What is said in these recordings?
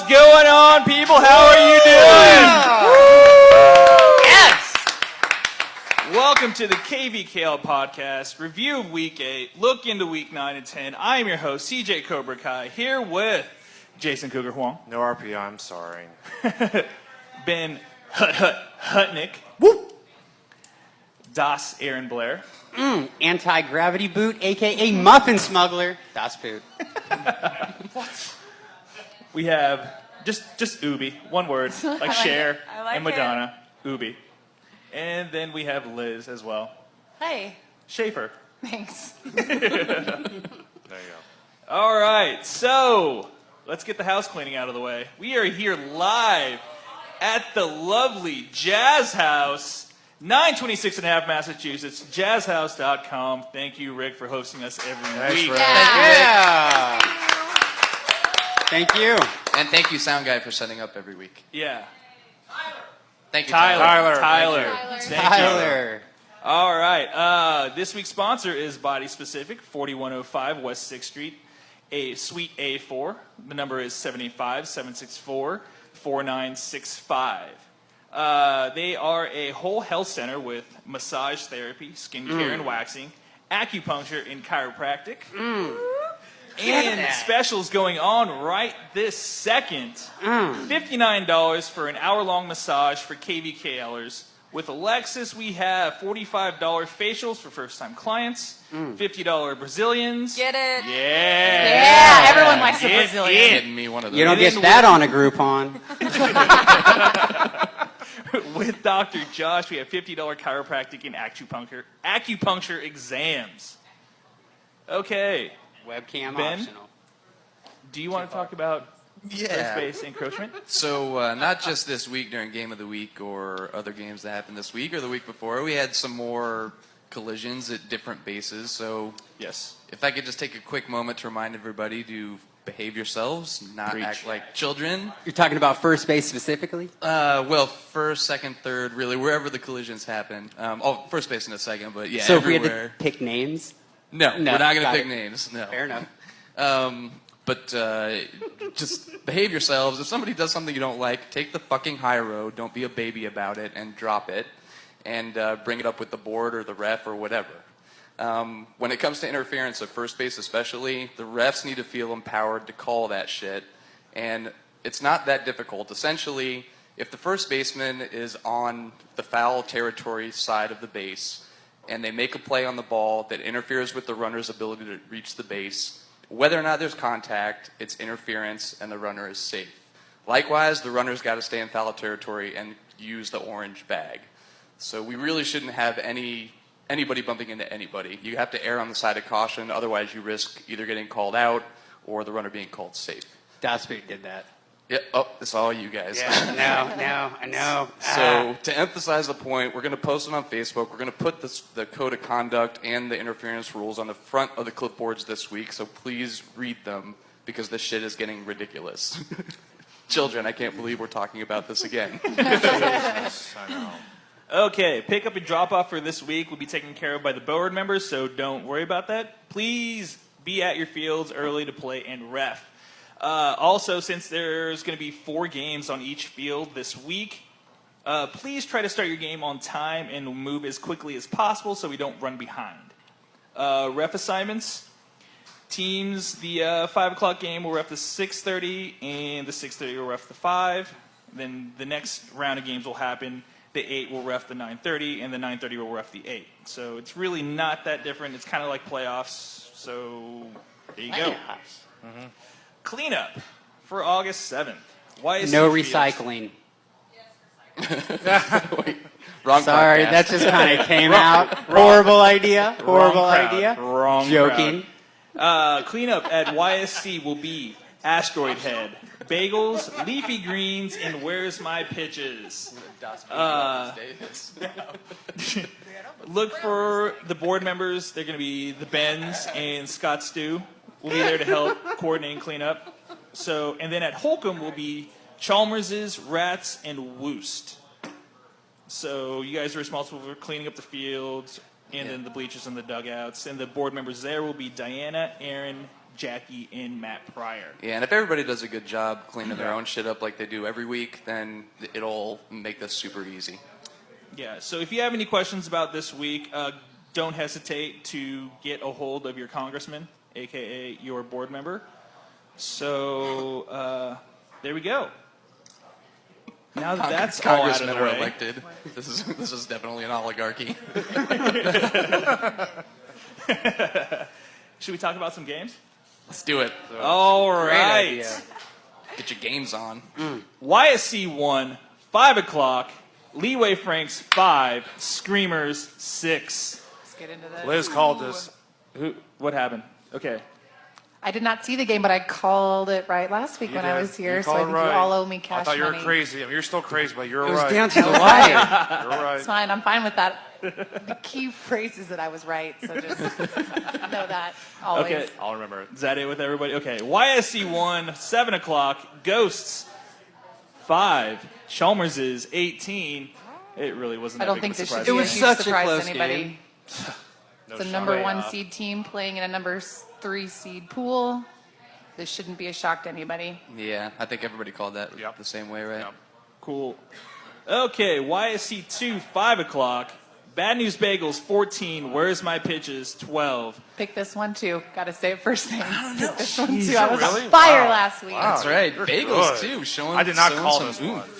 What's going on, people? How are you doing? Yes! Welcome to the KVKL podcast, review of Week 8, look into Week 9 and 10. I am your host, CJ Cobra Kai, here with Jason Cougar Huang. No RPI, I'm sorry. Ben Hutnick. Woo! Das Aaron Blair. Anti-gravity boot, a.k.a. muffin smuggler. Das boot. We have just Ubi, one word, like Cher and Madonna. Ubi. And then we have Liz as well. Hey. Schaefer. Thanks. There you go. All right, so let's get the house cleaning out of the way. We are here live at the lovely Jazz House, 926 and a half Massachusetts, jazzhouse.com. Thank you, Rick, for hosting us every week. Rick. Yeah. Thank you. And thank you, Sound Guy, for setting up every week. Yeah. Thank you, Tyler. Thank Thank you. Tyler. All right. This week's sponsor is Body Specific, 4105 West 6th Street, Suite A4. The number is 785-764-4965. They are a whole health center with massage therapy, skincare and waxing, acupuncture and chiropractic. And specials going on right this second. $59 for an hour-long massage for KVKLers. With Alexis, we have $45 facials for first-time clients, $50 Brazilians. Get it? Yeah. Everyone likes the Brazilian. Getting me one of those. You don't get that on a Groupon. With Dr. Josh, we have $50 chiropractic and acupuncture exams. Okay. Webcam Ben? optional. Do you want to talk about first base encroachment? So not just this week during Game of the Week or other games that happened this week or the week before, we had some more collisions at different bases. So Yes. if I could just take a quick moment to remind everybody to behave yourselves, not Preach. act like children. You're talking about first base specifically? Well, first, second, third, really, wherever the collisions happen. First base in a second, but yeah, So everywhere. if we had to pick names? No, No, we're not going to got pick it. names. No. Fair enough. But just behave yourselves. If somebody does something you don't like, take the fucking high road. Don't be a baby about it and drop it. And bring it up with the board or the ref or whatever. When it comes to interference at first base especially, the refs need to feel empowered to call that shit. And it's not that difficult. Essentially, if the first baseman is on the foul territory side of the base, and they make a play on the ball that interferes with the runner's ability to reach the base, whether or not there's contact, it's interference and the runner is safe. Likewise, the runner's got to stay in foul territory and use the orange bag. So we really shouldn't have anybody bumping into anybody. You have to err on the side of caution, otherwise you risk either getting called out or the runner being called safe. Das boot did that. Yeah, it's all you guys. I know. So to emphasize the point, we're going to post it on Facebook. We're going to put the code of conduct and the interference rules on the front of the clipboards this week, so please read them because this shit is getting ridiculous. Children, I can't believe we're talking about this again. Yes, I know. Okay, pickup and drop-off for this week will be taken care of by the board members, so don't worry about that. Please be at your fields early to play and ref. Also, since there's going to be 4 games on each field this week, please try to start your game on time and move as quickly as possible so we don't run behind. Ref assignments. Teams, the 5 o'clock game will ref the 6:30, and the 6:30 will ref the 5. Then the next round of games will happen. The 8 will ref the 9:30, and the 9:30 will ref the 8. So it's really not that different. It's kind of like playoffs. So there you go. Cleanup for August 7th. YSC No Fields. recycling. Wait, wrong Sorry, podcast. that just kind of came out. Horrible idea. Horrible Wrong crowd. idea. Wrong Joking. Cleanup at YSC will be Asteroid Head, bagels, leafy greens, and where's my pitches? Look for the board members. They're going to be the Bens and Scott Stew. We'll be there to help coordinate and clean up. So, and then at Holcomb will be Chalmers's, Rats, and Woost. So you guys are responsible for cleaning up the fields and then the bleachers and the dugouts. And the board members there will be Diana, Aaron, Jackie, and Matt Pryor. Yeah, and if everybody does a good job cleaning their own shit up like they do every week, then it'll make this super easy. Yeah, so if you have any questions about this week, don't hesitate to get a hold of your congressman, a.k.a. your board member. So there we go. Now that that's all out of Congressmen the are way. elected. This is definitely an oligarchy. Should we talk about some games? Let's do it. All Great right. idea. Get your games on. YSC 1, 5 o'clock. Leeway Franks 5. Screamers 6. Let's get into this. Liz called this. What happened? Okay. I did not see the game, but I called it right last week when I was here, You so I called think it right. you all owe me cash I thought you were money. crazy. I mean, you're still crazy, but you're It was right. down to the wire. You're right. It's fine. I'm fine with that. The key phrase is that I was right, so just know that always. Okay. I'll remember it. Is that it with everybody? Okay. YSC 1, 7 o'clock. Ghosts 5. Chalmers 18. It really wasn't I that don't big think of a this surprise. should be It a was huge such a surprise close to anybody. game. No It's a shot. number Yeah. 1 seed team playing in a number 3 seed pool. This shouldn't be a shock to anybody. Yeah, I think everybody called that Yep. the same way, right? Yep. Cool. Okay, YSC 2, 5 o'clock. Bad News Bagels 14. Where's My Pitches 12. Pick this one too. Got to say it first thing. Pick this one too. I was Really? on fire Wow. last week. That's right. You're Bagels, good. too. Showing, I did not showing call some this oomph. one.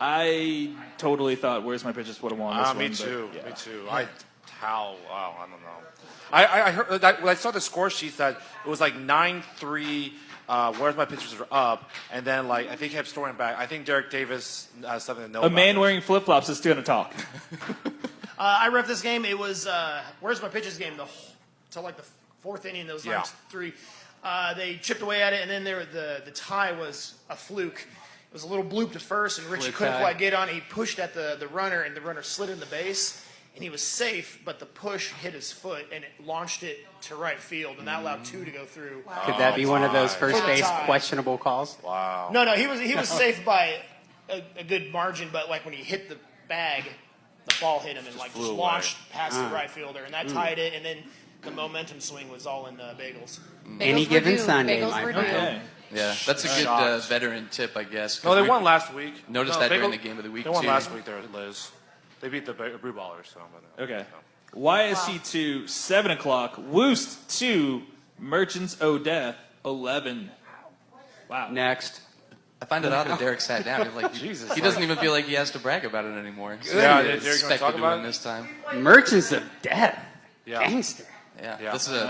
I totally thought Where's My Pitches would have won this one. Me but, too. yeah. Me too. I don't know. I heard that when I saw the score sheets that it was like 9-3. Where's My Pitchers were up, and then like I think he kept storing back. I think Derek Davis has something to know. A about man this. wearing flip flops is going to talk. I ref this game. It was Where's My Pitches game till like the fourth inning. Those Yeah. last 3, they chipped away at it, and then the tie was a fluke. It was a little blooped at first, and Richie Fluke couldn't tie. quite get on. He pushed at the runner, and the runner slid in the base, and he was safe. But the push hit his foot, and it launched it to right field, and that allowed 2 to go through. Could that be one of those first For the base tie. questionable calls? Wow. No, he was safe by a good margin, but like when he hit the bag, the ball hit him and like flew just away. launched past the right fielder, and that tied it. And then the momentum swing was all in Bagels. Any Bagels were given due. Sunday, Bagels my were friend. due. Okay. Yeah, that's a good Shots. veteran tip, I guess. No, they We won last week. Noticed No, that during Bagel- the game of the week, They won too. last week there, Liz. They beat the Brew Ballers. So, Okay. YSC 2, 7 o'clock. Woost 2. Merchants O'Death 11. Wow. Next. I find it odd that Derek sat down. He's like, Jesus. he doesn't even feel like he has to brag about it anymore. Yeah, He's Derek, you wanna expected talk to about win it? this time. Merchants of Death. Yeah. Gangster. Yeah, Yeah. this is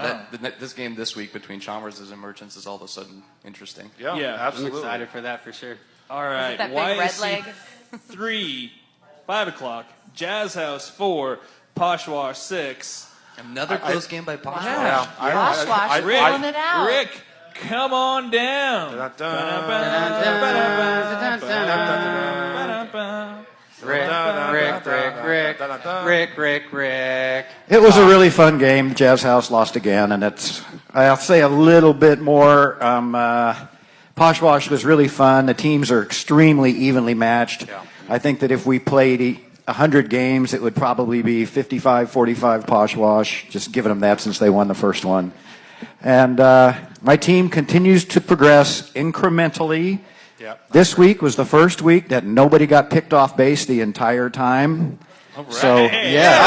this game this week between Chalmers and Merchants is all of a sudden interesting. Yeah, Yeah. I'm absolutely. excited for that for sure. All right. that big red YSC leg? 3, 5 o'clock. Jazz House 4. Poshwash 6. Another close game by Posh. Yeah, Wash, wash, Rick, pulling it out. Rick, come on down. Rick. It was a really fun game. Jazz House lost again, and I'll say a little bit more. Poshwash was really fun. The teams are extremely evenly matched. Yeah. I think that if we played 100 games, it would probably be 55-45 Poshwash, just giving them that since they won the first one. And my team continues to progress incrementally. Yeah. This week was the first week that nobody got picked off base the entire time. So, yeah.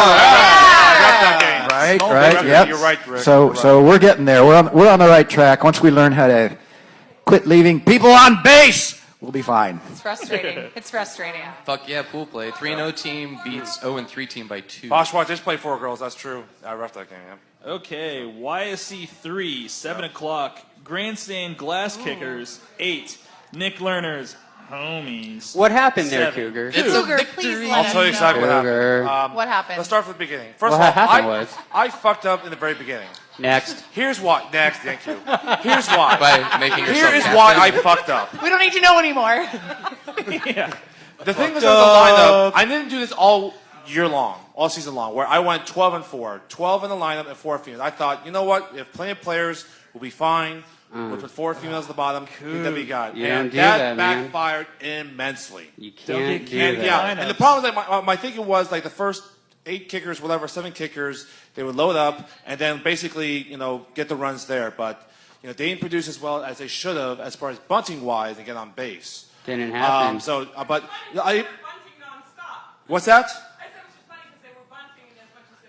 Right, right, yep. You're right, Rick. So we're getting there. We're on the right track. Once we learn how to quit leaving people on base, we'll be fine. It's frustrating. It's frustrating. Fuck yeah, pool play. 3-0 team beats 0-3 team by 2. Bosch Watch just played 4 girls. That's true. I ref that game. Yeah. Okay, YSC 3, 7 o'clock. Grandstand Glass Kickers 8. Nick Lerner's homies. What happened there, 7. Cougar? It's a Cougar, victory. please let I'll us tell you exactly what Cougar. happened. What happened? Let's start from the beginning. First What of all, happened was- I fucked up in the very beginning. Next. Here's why. Next, thank you. Here's why. By making Here yourself is captain. why I fucked up. We don't need to know anymore. The thing was with the lineup, I didn't do this all year long, all season long, where I went 12-4, 12 in the lineup and 4 females. I thought, you know what? If plenty of players will be fine. We'll put 4 females at the bottom. That we got. You and don't do that that, man. backfired immensely. You Don't can't get do carried that. away. Yeah, and the problem is that my thinking was like the first 8 kickers, whatever, 7 kickers, they would load up and then basically, get the runs there. But, they didn't produce as well as they should have as far as bunting wise and get on base. Didn't happen. What's that?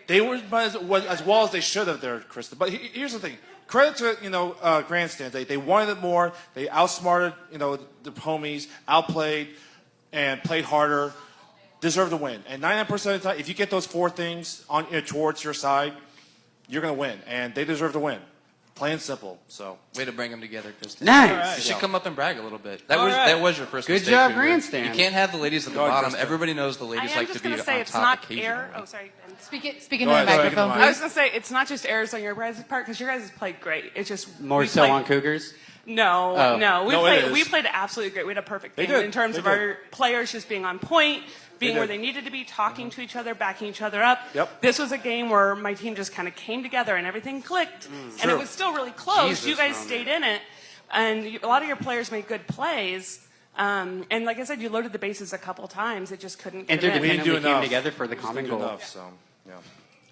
They were as well as they should have there, Krista. But here's the thing. Credit to Grandstand. They wanted it more. They outsmarted the homies, outplayed, and played harder. Deserve to win. And 99% of the time, if you get those 4 things on towards your side, you're going to win. And they deserve to win. Plain and simple. So way to bring them together, Kristen. Nice. You should come up and brag a little bit. That was your first. Good mistake, job, too, Grandstand. You can't have the ladies at the Go ahead, bottom. Kristen. Everybody knows the I ladies am like just to be going to say on it's top not occasionally. air. Oh, sorry. Speaking Go to the ahead, microphone, I was please. going to say it's not just errors on your guys' part because your guys played great. It's just More we so played- on Cougars? No, Oh. no. No, it is. We played absolutely great. We had a perfect They game did. in terms They of did. our players just being on point, being did. where they needed to be, talking to each other, backing each other up. Yep. This was a game where my team just kind of came together and everything clicked, and True. it was still really close. Jesus, you guys Roman. stayed in it, and a lot of your players made good plays. And like I said, you loaded the bases a couple times. It just couldn't get in. We didn't do Interdependently came enough. together for the common goal. enough. So yeah.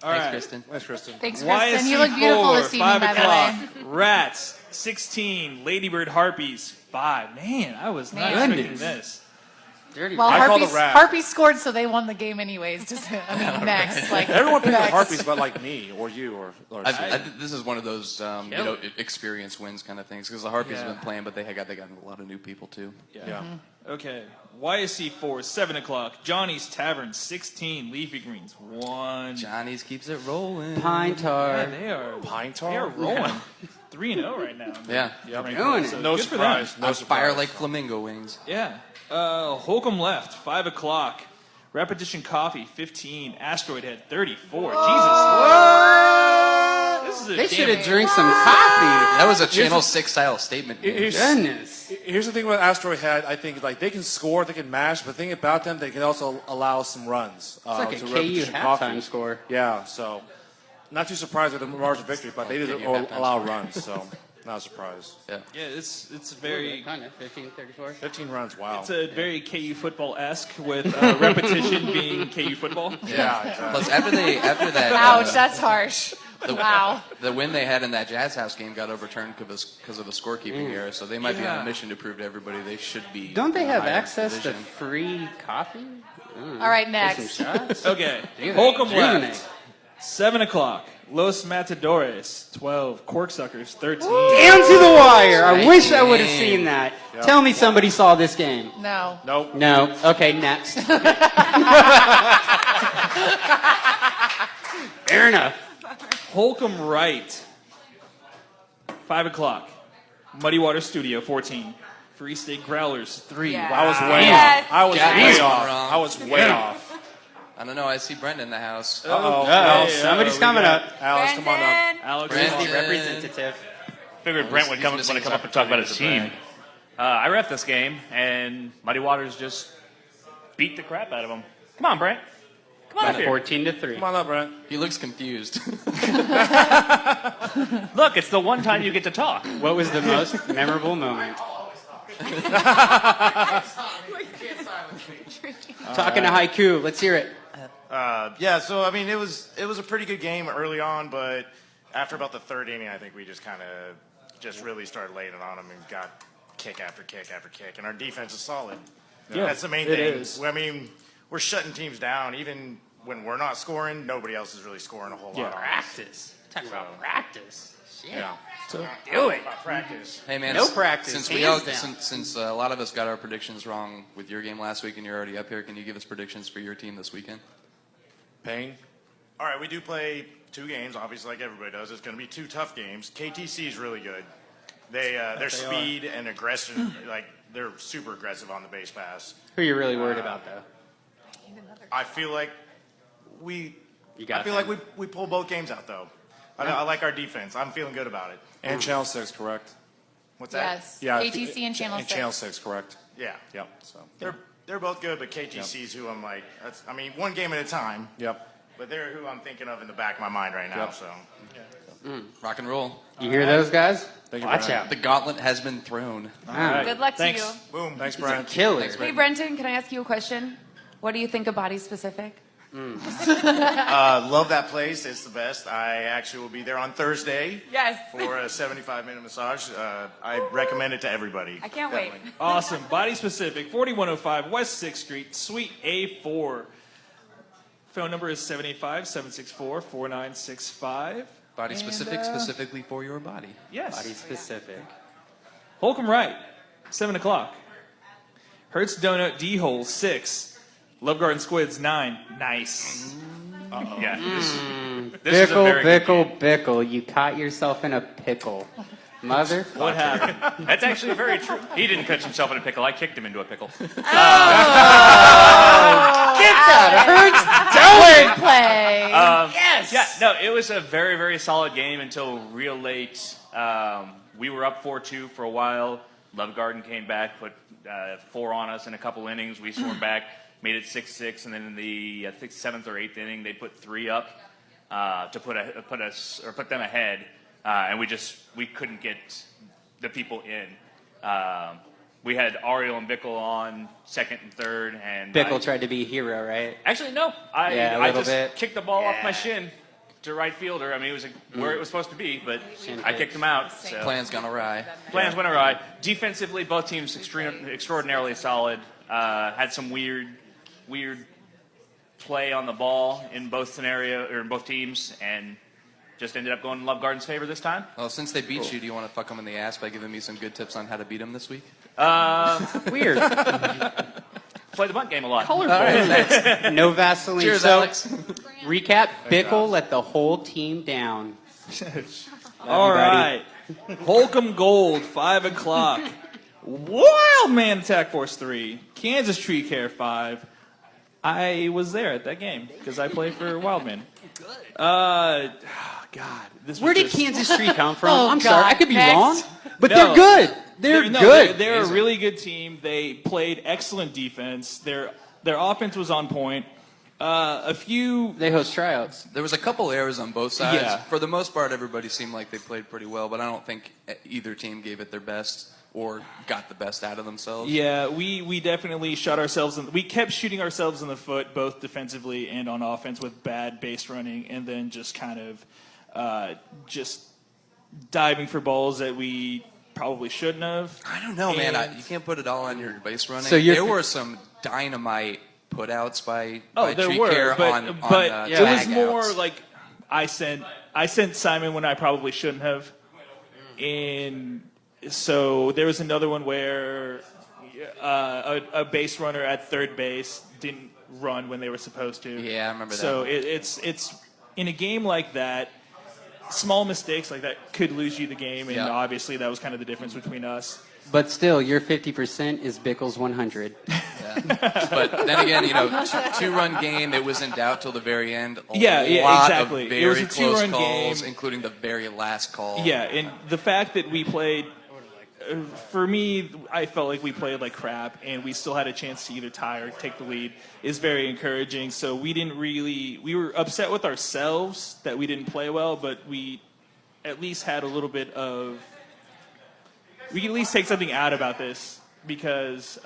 All Thanks, right. Kristen. Thanks, Kristen. Thanks, Kristen. YSC You look beautiful 4, this evening, 5 by the o'clock. way. Rats 16. Ladybird Harpies 5. Man, I was not Man. expecting this. Dirty. Well, I call the Harpies, rat. Harpies scored, so they won the game anyways. Next. Everyone picked the next. Harpies, but like me or you or This is one of those experience wins kind of things because the Harpies have been playing, but they got a lot of new people too. yeah. Okay. YSC 4, 7 o'clock. Johnny's Tavern 16. Leafy Greens 1. Johnny's keeps it rolling. Pine Yeah, tar. they are. Pine They are tar. rolling. 3-0 right now. Yeah. Doing it. No Good for them. surprise. No On surprise. fire like flamingo wings. Yeah. Holcomb left 5 o'clock. Repetition Coffee 15. Asteroid Head 34. Jesus. This is a They damn- should have drank some coffee. That was a Channel 6 style statement. game. Goodness. Here's the thing with Asteroid Head. I think they can score, they can mash, but the thing about them, they can also allow some runs. It's like a to KU Repetition halftime Coffee. score. Yeah, so not too surprised with the margin of victory, but they did KU halftime allow score. runs, so not a surprise. Yeah. Yeah, it's very. Kind of 15, 34. 15 runs, wow. It's a very KU football-esque with repetition being KU football. Yeah, exactly. Plus, after that, Ouch, that's harsh. Wow. the win they had in that Jazz House game got overturned because of a scorekeeping error. So they might be on Yeah. a mission to prove to everybody they should be. Don't they in the have higher access to division. free coffee? All right, Some next. shots? Okay. Dude, Holcomb rejuvenate. left 7 o'clock. Los Matadores 12. Corksuckers 13. Down to the wire. I Nice wish I would have game. seen that. Tell me somebody saw this game. No. Nope. No. Okay, next. Fair enough. Holcomb right 5 o'clock. Muddy Water Studio 14. Free State Growlers 3. Yeah. I was way Yes. off. I was Got way this off. one wrong. I was way off. I don't know. I see Brent in the house. Uh-oh. Uh-oh, Hey, somebody's we coming got up. Alex, come on up. Alex Brandon. Walker. Representative. Figured Brent would He's want missing to come his up and talk about his opportunity team. I ref this game, and Muddy Waters just beat the crap out of him. Come on, Brent. Come on up here. 14 to 3. Come on up, Brent. He looks confused. Look, it's the one time you get to talk. What was the most memorable moment? Talking to Haiku. Let's hear it. Yeah, so I mean, it was a pretty good game early on, but after about the third inning, I think we just kind of just really started laying it on them and got kick after kick after kick, and our defense is solid. Yeah, That's the main it thing. is. I mean, we're shutting teams down. Even when we're not scoring, nobody else is really scoring a whole lot. on us. Practice. Talking about practice. Shit. Yeah. Do it. About practice. Hey man, No practice, Since we hands all, down. since a lot of us got our predictions wrong with your game last week, and you're already up here, can you give us predictions for your team this weekend? Payne. All right, we do play 2 games, obviously, like everybody does. It's going to be 2 tough games. KTC is really good. Their speed and aggression, like they're super aggressive on the base pass. Who are you really worried about, though? I feel like we got feel them. like we pull both games out though. I like our defense. I'm feeling good about it. And Channel 6, correct? What's that? Yes. Yeah. KTC and Channel 6. And Channel 6, correct? Yeah. Yep. So. They're both good, but KTC's who I'm like. I mean, one game at a time. Yep. But they're who I'm thinking of in the back of my mind right now. Yep. So Rock and roll. You hear those guys? Thank you, Watch Brian. out. The gauntlet has been thrown. Wow. Good luck Thanks. to you. boom. Thanks, He's a Brian. killer. Hey, Brenton, can I ask you a question? What do you think of body specific? Love that place. It's the best. I actually will be there on Thursday Yes. for a 75-minute massage. I recommend it to everybody. I can't wait. Awesome. Body Specific, 4105 West 6th Street, Suite A4. Phone number is 785-764-4965. Body specific, specifically for your body. Yes. Body specific. Holcomb Right, 7 o'clock. Hertz Donut D-Hole, 6. Love Garden Squids, 9. Nice. Yeah. This is a Bickle, very good bickle, game. bickle. You caught yourself in a pickle. Mother. What happened? That's actually very true. He didn't catch himself in a pickle. I kicked him into a pickle. Don't play. Yes. Yeah. No, it was a very, very solid game until real late. We were up 4-2 for a while. Love Garden came back, put 4 on us in a couple innings. We scored back, made it 6-6, and then in the I think 7th or 8th inning, they put 3 up to put them ahead, and we couldn't get the people in. We had Ariel and Bickle on second and third, and Bickle tried to be a hero, right? Actually, no. I little just bit. kicked the ball off my shin to right fielder. I mean, it was where it was supposed to be, but I kicked him out. So. Plans gone awry. Plans went awry. Defensively, both teams extraordinarily solid. Had some weird play on the ball in both in both teams, and just ended up going in Love Garden's favor this time. Well, since they beat you, do you want to fuck them in the ass by giving me some good tips on how to beat them this week? Weird. Play the bunt game a lot. Colorful. No Vaseline. Cheers, So, Alex. recap, Bickle let the whole team down. All right. Holcomb Gold, 5 o'clock. Wild Man Attack Force 3. Kansas Tree Care 5. I was there at that game because I play for Wildman. God, this. Where did just, Kansas Tree come from? Oh, I'm God, sorry, I could be next. wrong, but No. they're good. They're good. They're a really good team. They played excellent defense. Their offense was on point. They host tryouts. There was a couple errors on both sides. Yeah. For the most part, everybody seemed like they played pretty well, but I don't think either team gave it their best or got the best out of themselves. Yeah, we definitely shot ourselves in. We kept shooting ourselves in the foot, both defensively and on offense, with bad base running, and then just kind of just diving for balls that we probably shouldn't have. I don't know, man. And- You can't put it all on your base running. So you're- there were some dynamite putouts by there Tree were, Care but on it was tag more outs. like I sent Simon when I probably shouldn't have, and so there was another one where a base runner at third base didn't run when they were supposed to. Yeah, I remember that. So it's in a game like that, small mistakes like that could lose you the game, and Yeah. obviously that was kind of the difference between us. But still, your 50% is Bickle's 100. But then again, 2-run game. It was in doubt till the very end. A Yeah, lot exactly. Of It was very a close 2-run calls, game. including the very last call. Yeah, and the fact that we played, for me, I felt like we played like crap, and we still had a chance to either tie or take the lead, is very encouraging. So we were upset with ourselves that we didn't play well, but we at least had a little bit of, we can at least take something out about this because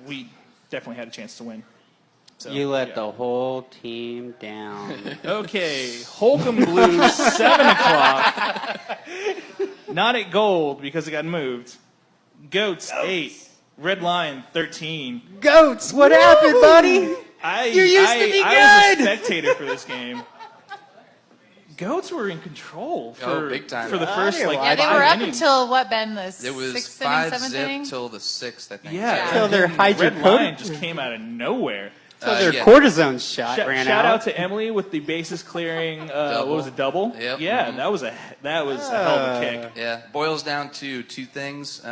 we definitely had a chance to win. So, You let yeah. the whole team down. Okay, Holcomb Blues, 7 o'clock. Not at Gold because it got moved. Goats, 8. Red Lion, 13. Goats, what happened, buddy? You used to be I was good. a spectator for this game. Goats were in control for, big time. for the first like Yeah, they 5 were up innings. until what, Ben? The It was 6th inning, 7th 5-0 inning? till the 6th, I think. Yeah, Till their Red Lion hydrocodone, just came out of nowhere. till their yeah. cortisone shot ran Shout out. out to Emily with the bases clearing. What was it? Double. Yep. Yeah, that was a hell of a kick. Yeah, boils down to 2 things.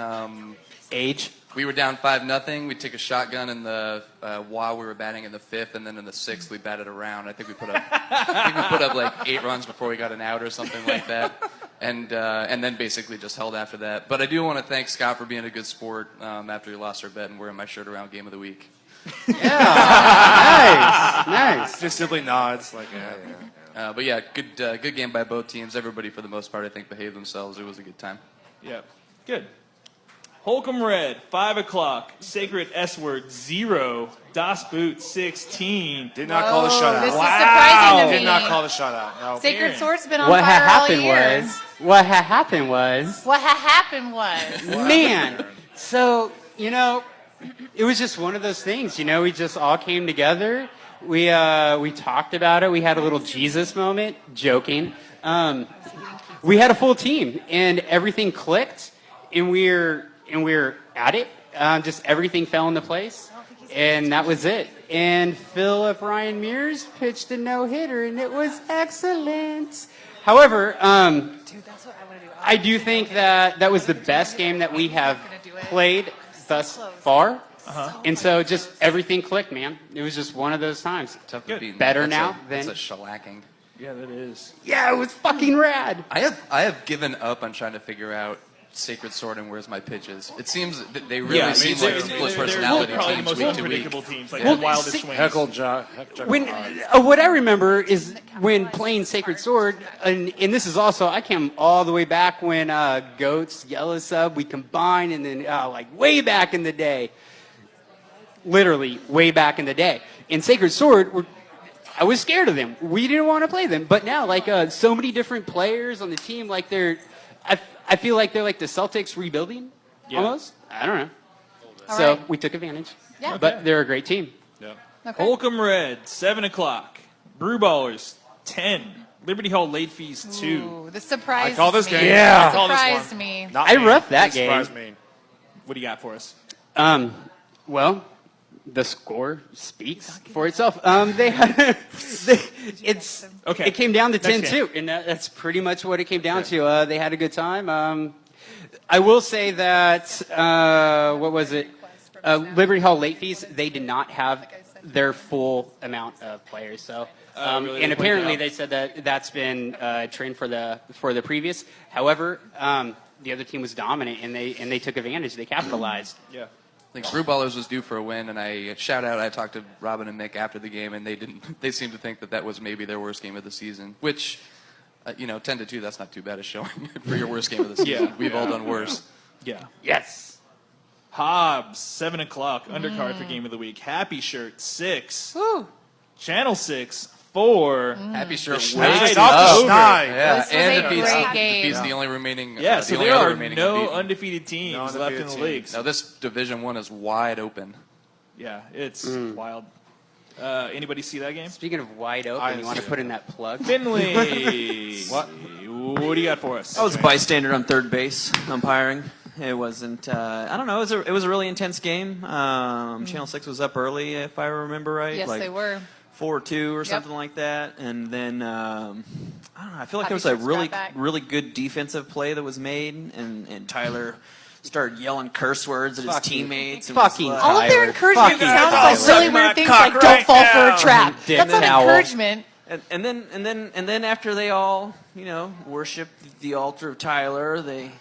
Age. We were down 5-0. We took a shotgun in the while we were batting in the 5th, and then in the 6th we batted around. I think we put up like 8 runs before we got an out or something like that, and then basically just held after that. But I do want to thank Scott for being a good sport after he lost our bet and wearing my shirt around Game of the Week. Nice. Just simply nods, like, yeah. But yeah, good game by both teams. Everybody for the most part I think behaved themselves. It was a good time. Yeah, good. Holcomb Red, 5 o'clock. Sacred S-Word, 0. Das Boot, 16. Did not call the shutout. This is surprising to me. Did not call the shutout. No. Sacred Sword's been on What fire had all happened year. what had happened was, man. So it was just one of those things. We just all came together. We talked about it. We had a little Jesus moment, joking. We had a full team, and everything clicked, and we're at it. Just everything fell into place, and that was it. And Philip Ryan Mears pitched a no-hitter, and it was excellent. However, I do think that was the best game that we have played thus far. And so just everything clicked, man. It was just one of those times. Tough to beat. Better That's now That's than... a shellacking. Yeah, that is. Yeah, it was fucking rad. I have given up on trying to figure out Sacred Sword and Where's My Pitches. It seems that they really seem like split personality probably the teams most week to week. unpredictable teams, like the wildest swings. Heckle Jack. What I remember is when playing Sacred Sword, and this is also, I came all the way back when Goats, Yellow Sub, we combined, and then like way back in the day. Literally way back in the day. In Sacred Sword, I was scared of them. We didn't want to play them. But now, like so many different players on the team, like I feel like they're like the Celtics rebuilding, almost. I don't know. All So right. we took advantage. Yeah. But they're a great team. Yeah. Okay. Holcomb Red, 7 o'clock. Brew Ballers, 10. Liberty Hall late fees, 2. Ooh, this surprised I call this me. game. Yeah. I call this Surprised one. me. Not I me. roughed that It surprised game. me. What do you got for us? Well, the score speaks for itself. They had, Okay. It came down to Next 10-2, and that's pretty much what it came down to. They had a good time. I will say that, what was it? Liberty Hall late fees, they did not have their full amount of players. So, really? and They apparently went they said that's been trained for the previous. However, the other team was dominant, and they took advantage. They capitalized. Yeah. I think Brew Ballers was due for a win, and I talked to Robin and Mick after the game, and they seemed to think that was maybe their worst game of the season, which, 10-2, that's not too bad a showing for your worst game of the season. Yeah. We've all done worse. Yeah. Yes. Hobbs, 7 o'clock. Undercard for game of the week. Happy Shirt, 6. Woo. Channel 6, 4. Happy shirt. Schneid way is off the over. schneid. Yeah, This was and a defeats great game. the only remaining. Yeah, the so only there other are remaining no unbeaten. undefeated teams No left in undefeated the teams. leagues. Now this Division 1 is wide open. Yeah, it's wild. Anybody see that game? Speaking of wide open, you want to put in that plug? Finley. What? What do you got for us? I was a bystander on third base, umpiring. It wasn't. I don't know. It was a really intense game. Channel 6 was up early, if I remember right. Yes, like they were. 4-2 or Yep. something like that, and then I don't know. I feel like Happy there was a Shirts really, got back. really good defensive play that was made, and Tyler started yelling curse words at his teammates. And fucking was All of their encouragement Fucking sounds Tyler. like really weird things like "Don't fall for a trap." Dick That's not towel. encouragement. And then after they all worshipped the altar of Tyler, they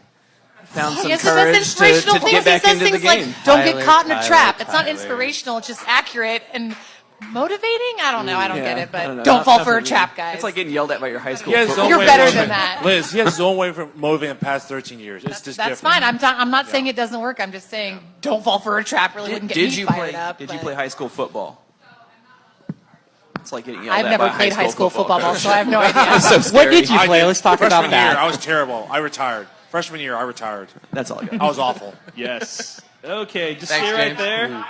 found some Yes, the most courage inspirational to things. get He back says into the things game. like, "Don't get caught in a Tyler, trap." It's not Tyler. inspirational. It's just accurate and motivating. I don't know. I don't get it, I don't know. don't fall Not for a really. trap, guys. It's like getting yelled at by your high school. He has his football own You're way better of than motivating- that. Liz, he has his own way for motivating the past 13 years. It's just That's different. fine. I'm not saying it doesn't work. I'm just saying don't fall for a trap. Really wouldn't get Did me you fired play? up. Did you but play high school football? It's like getting yelled I've at never by played high school football, coach. so I have no idea. So What scary. did you play? did. Let's talk Freshman about that. year, I was terrible. I retired. Freshman year, I retired. That's all I got. I was awful. Yes. Okay, just Thanks, stay right James. there.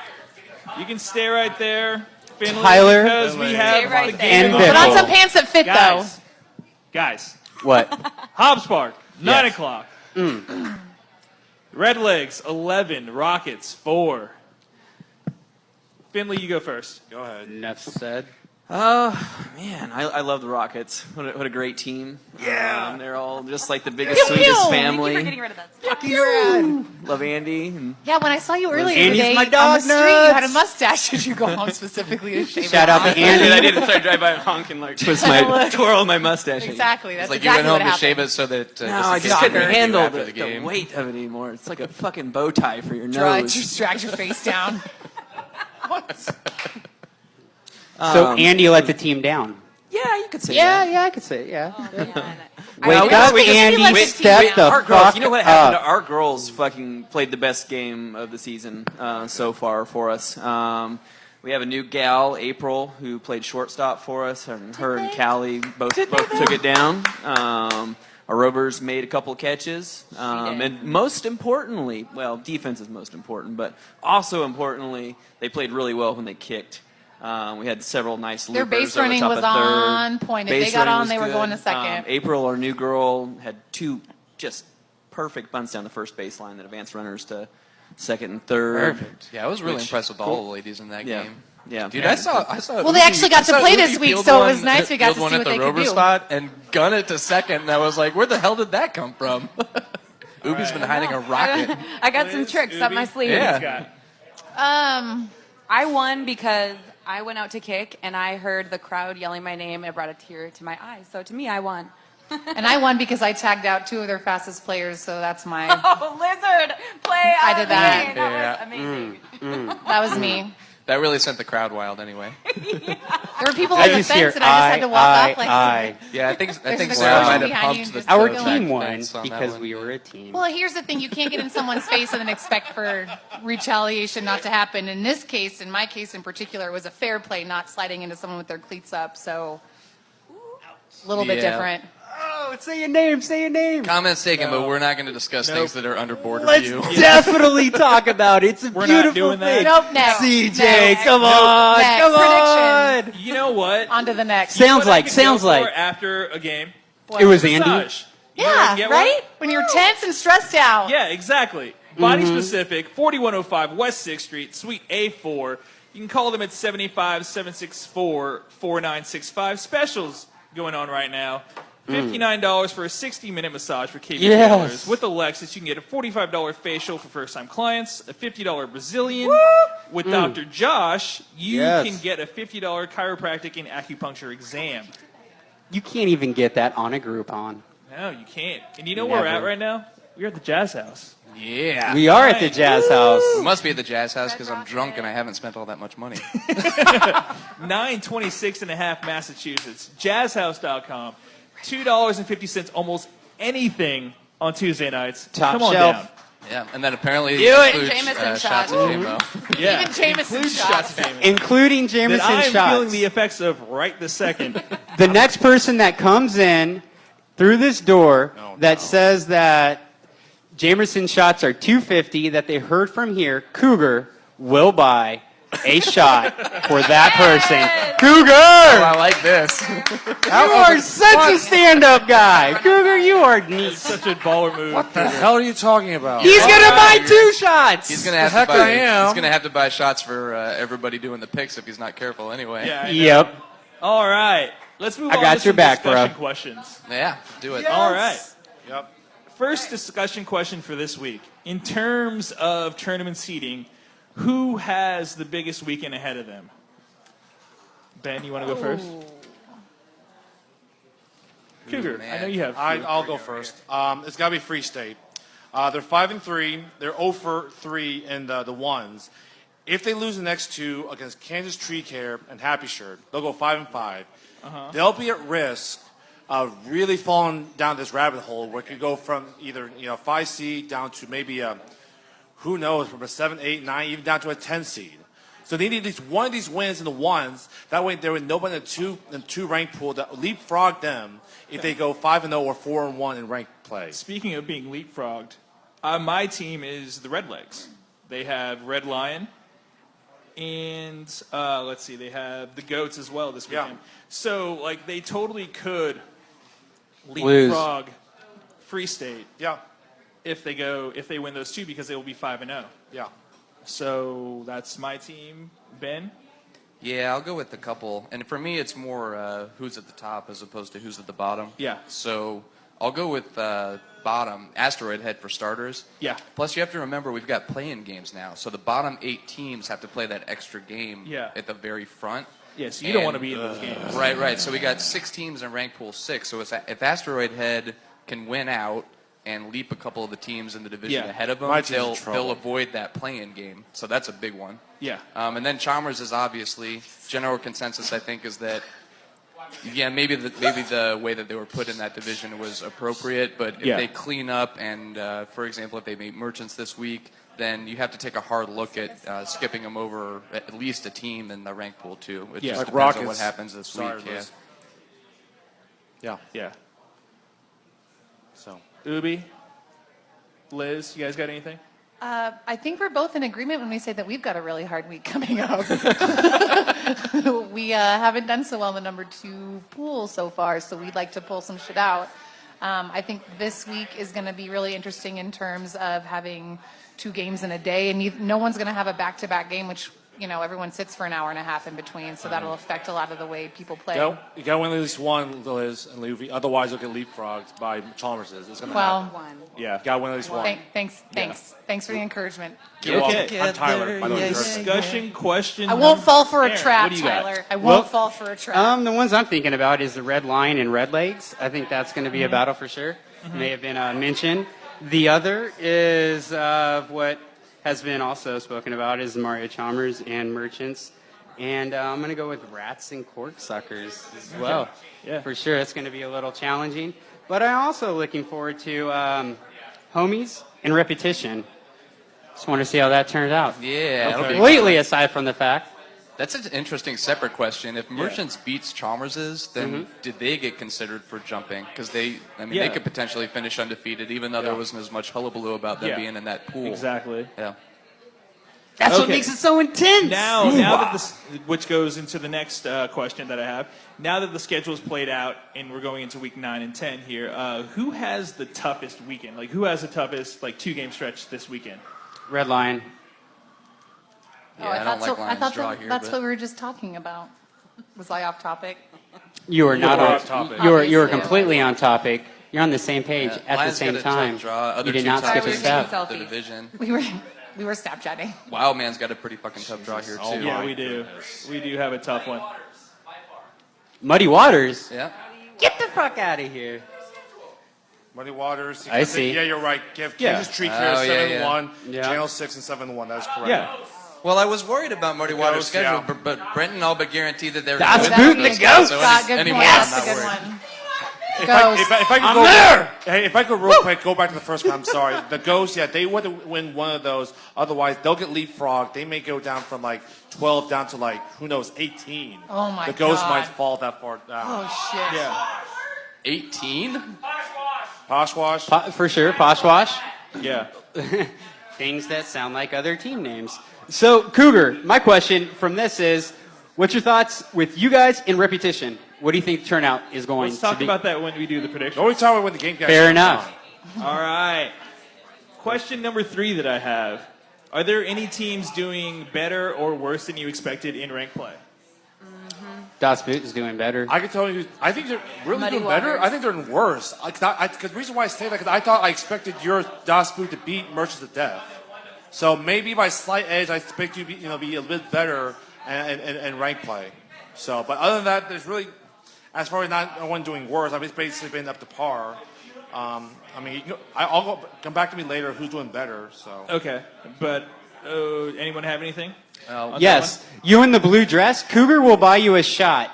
You can stay right there, Finley, Tyler. because we have Stay right the there. game of the And Put on week. some pants that fit, Guys, guys, What? Hobbs Park, 9 Yes. o'clock. Red Legs, 11. Rockets, 4. Finley, you go first. Go ahead. Enough said. Man, I love the Rockets. What a great team. Yeah. They're all just like the biggest, sweetest though. family. Thank you for getting rid of that. Love Andy. And Yeah, when I saw you earlier Andy's today my on dog the street, you nuts. had a mustache. Did you go home specifically to shave Shout it out off? to Andy. I didn't start drive by and honk and like twist my twirl my mustache. Exactly. That's It's like exactly you went home what to shave happened. it so that No, just I in just case couldn't you handle after the game. weight of it anymore. It's like a fucking bow tie for your Try nose. to drag your face down. So Andy let the team down. Yeah, you could say Yeah, that. yeah, I could say it. Yeah. Wake No, up, we just Andy. feel like a Step team. the Our girls, fuck you know what happened? up. Our girls fucking played the best game of the season so far for us. We have a new gal, April, who played shortstop for us, and her and Callie both took it down. Our rovers made a couple catches, and most importantly, well, defense is most important, but also importantly, they played really well when they kicked. We had several nice loopers. Their base over running top was of third. on point. If Base they got running on, was they were good. going to second. April, our new girl, had 2 just perfect bunts down the first baseline that advanced runners to second and third. Perfect. Yeah, I was really impressed with all the ladies in that game. Yeah. Dude, I saw. Well, they actually got to play this week, so it was nice we got to one see at what the they could rover do. spot and gun it to second, and I was like, where the hell did that come from? Ubi's been hiding a rocket. I got some tricks up my sleeve. Yeah. I won because I went out to kick and I heard the crowd yelling my name and it brought a tear to my eye. So to me, I won. And I won because I tagged out 2 of their fastest players, so that's my. Oh, Lizard, play I did that. me. That was amazing. That was me. That really sent the crowd wild anyway. There were people I on the just fence, hear and I just had to walk up like. Yeah, I think the Sarah girl might have behind you pumped the just Our go back team won fence on that because one. we were a team. Well, here's the thing: you can't get in someone's face and then expect for retaliation not to happen. In this case, in my case in particular, it was a fair play, not sliding into someone with their cleats up. So, a little bit Yeah. different. Oh, say your name. Say your name. Comments taken, but we're not going to discuss things that are under board Let's review. definitely talk about it. It's a We're not beautiful doing that. thing. Nope, next. CJ, Next. come on, Next. come on. Predictions. You know what? On to the next. Sounds What I like, could sounds go for like. after a game. It was Andy. Massage. You know where I Yeah, can get one? right? When you're tense and stressed out. Yeah, exactly. Body specific, 4105 West 6th Street, Suite A4. You can call them at 75764-4965. Specials going on right now. $59 for a 60-minute massage for KB Yes. With Alexis, you can get a $45 facial for first-time clients, a $50 Brazilian. With Dr. Josh, you Yes. can get a $50 chiropractic and acupuncture exam. You can't even get that on a Groupon. No, you can't. And you know where we're at Never. right now? We're at the Jazz House. Yeah. We are at the Jazz House. We must be at the Jazz House because I'm drunk and I haven't spent all that much money. 926 and a half Massachusetts. Jazzhouse.com. $2.50 almost anything on Tuesday nights. Top Come on shelf. down. Yeah, and then apparently Do it. includes Jameson shots shots. of Jamo. Yeah. Even Jameson Includes shots. famous. Including Jameson That I'm shots. feeling the effects of right this second. The next person that comes in through this door that says that Jamerson shots are $2.50 that they heard from here, Cougar will buy a shot for that person. Cougar! Oh, I like this. You are such a stand-up guy. Cougar, you are neat. Such a baller move. What the hell are you talking about? He's going to buy 2 shots. He's gonna have heck to buy. I am. He's gonna have to buy shots for everybody doing the picks if he's not careful anyway. Yeah, I know. Yep. All right. Let's move I on got to your some back, bro. discussion questions. Yeah, do it. All right. Yep. First discussion question for this week. In terms of tournament seeding, who has the biggest weekend ahead of them? Ben, you want to go first? Cougar, I know you have. I'll go first. It's got to be Free State. They're 5-3. They're 0-3 in the ones. If they lose the next 2 against Kansas Tree Care and Happy Shirt, they'll go 5-5. They'll be at risk of really falling down this rabbit hole where it could go from either 5 seed down to maybe who knows, from a 7, 8, 9, even down to a 10 seed. So they need at least one of these wins in the ones. That way, there would nobody in the two ranked pool that leapfrog them if they go 5-0 or 4-1 in ranked play. Speaking of being leapfrogged, my team is the Redlegs. They have Red Lion, and let's see, they have the Goats as well this weekend. So, like, they totally could leapfrog Free State. Yeah. If they win those 2 because they will be 5-0. Yeah. So that's my team. Ben? Yeah, I'll go with a couple. And for me, it's more who's at the top as opposed to who's at the bottom. Yeah. So I'll go with bottom, Asteroid Head for starters. Yeah. Plus, you have to remember we've got play-in games now. So the bottom 8 teams have to play that extra game at the very front. Yeah, so you don't want to be in those games. Right. So we got 6 teams in rank pool 6. So if Asteroid Head can win out and leap a couple of the teams in the division ahead of them, they'll avoid that play-in game. So that's a big one. Yeah. And then Chalmers is obviously, general consensus I think is that Yeah, maybe the way that they were put in that division was appropriate, but if they clean up and, for example, if they meet Merchants this week, then you have to take a hard look at skipping them over at least a team in the rank pool too. It just Like depends Rockets. on what happens this Sorry, week. Liz. Yeah. So. Ubi, Liz, you guys got anything? I think we're both in agreement when we say that we've got a really hard week coming up. We haven't done so well in the number 2 pool so far, so we'd like to pull some shit out. I think this week is going to be really interesting in terms of having 2 games in a day, and no one's going to have a back-to-back game, which everyone sits for an hour and a half in between, so that'll affect a lot of the way people play. You got to win at least one, Liz and Luffy. Otherwise, you'll get leapfrogged by Chalmerses. It's going to happen. Well, Got to win at least one. thanks for the encouragement. You're welcome. I'm Tyler. By the way. Discussion question. I won't fall for a Aaron, trap, what do you got? Tyler. I won't fall for a trap. The ones I'm thinking about is the Red Lion and Red Legs. I think that's going to be a battle for sure. May have been mentioned. The other is what has been also spoken about is Mario Chalmers and Merchants. And I'm going to go with Rats and Corksuckers as well. Yeah. For sure, it's going to be a little challenging. But I'm also looking forward to Homies and Repetition. Just want to see how that turns out. Yeah, that'll be Completely aside from the fact. That's an interesting separate question. If Merchants beats Chalmerses, then did they get considered for jumping? Because they could potentially finish undefeated, even though there wasn't as much hullabaloo about them being in that pool. Exactly. Yeah. That's what makes it so intense. Now that which goes into the next question that I have. Now that the schedule's played out and we're going into week 9 and 10 here, who has the toughest weekend? Like, who has the toughest 2-game stretch this weekend? Red Lion. Yeah, I don't like Lions draw here. That's what we were just talking about. Was I off topic? You are not off topic. You are completely on topic. You're on the same page at the Lions same got a tough time. draw. Other You did two not tough skip a teams step. in the division. We were Snapchatting. Wild Man's got a pretty fucking tough draw here too. Yeah, we do. We do have a tough one. Muddy Waters. Yeah. Get the fuck out of here. Muddy Waters. I see. Yeah, you're right. Give Yeah. Kansas Tree Care Oh, yeah, 7-1. yeah. Channel 6 and 7-1. That is correct. Yeah. Well, I was worried about Muddy Waters' Ghost, schedule, yeah. but Brenton all but guaranteed that they're That's going to booting the ghost. So Scott, good anymore, point. I'm That's not a good worried. one. If Ghost. I could go there. Hey, if I could real quick go back to the first one, I'm sorry. The Ghosts, they would win one of those. Otherwise, they'll get leapfrogged. They may go down from 12 down to who knows, 18. Oh my The Ghosts God. might fall that far down. Oh shit. Yeah. 18? Poshwash. For sure, Poshwash. Yeah. Things that sound like other team names. So, Cougar, my question from this is, what's your thoughts with you guys in Repetition? What do you think the turnout is going Let's to talk be? about that when we do the prediction. The only time when the game got Fair shut enough. down. All right. Question number 3 that I have. Are there any teams doing better or worse than you expected in rank play? Das Boot is doing better. I can tell you, I think they're really Muddy doing better. Waters. I think they're doing worse. The reason why I say that, because I expected your Das Boot to beat Merchants to death. So maybe by slight edge, I expect you to be a bit better in rank play. So, but other than that, there's really, as far as no one doing worse, I've basically been up to par. I'll come back to me later who's doing better. So Okay. But anyone have anything? on that Yes, you in the blue dress, Cougar will buy you a shot.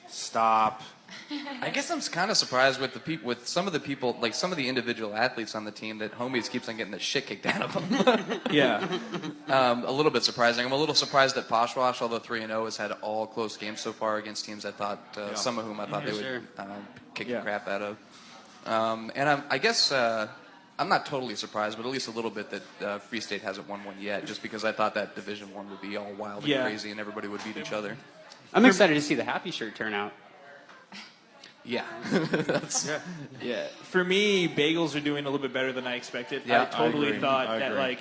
stop. I guess I'm kind of surprised with with some of the people, like some of the individual athletes on the team, that Homies keeps on getting the shit kicked out of them. one? Yeah. A little bit surprising. I'm a little surprised that Poshwash, although 3-0, has had all close games so far against teams I thought, some of whom I thought they Sure. would kick Yeah. the crap out of. And I guess I'm not totally surprised, but at least a little bit that Free State hasn't won one yet, just because I thought that Division 1 would be all wild and Yeah. crazy and everybody would beat each other. I'm excited to see the happy shirt turn out. Yeah. Yeah. For me, bagels are doing a little bit better than I expected. Yeah, I totally agree. thought I that agree.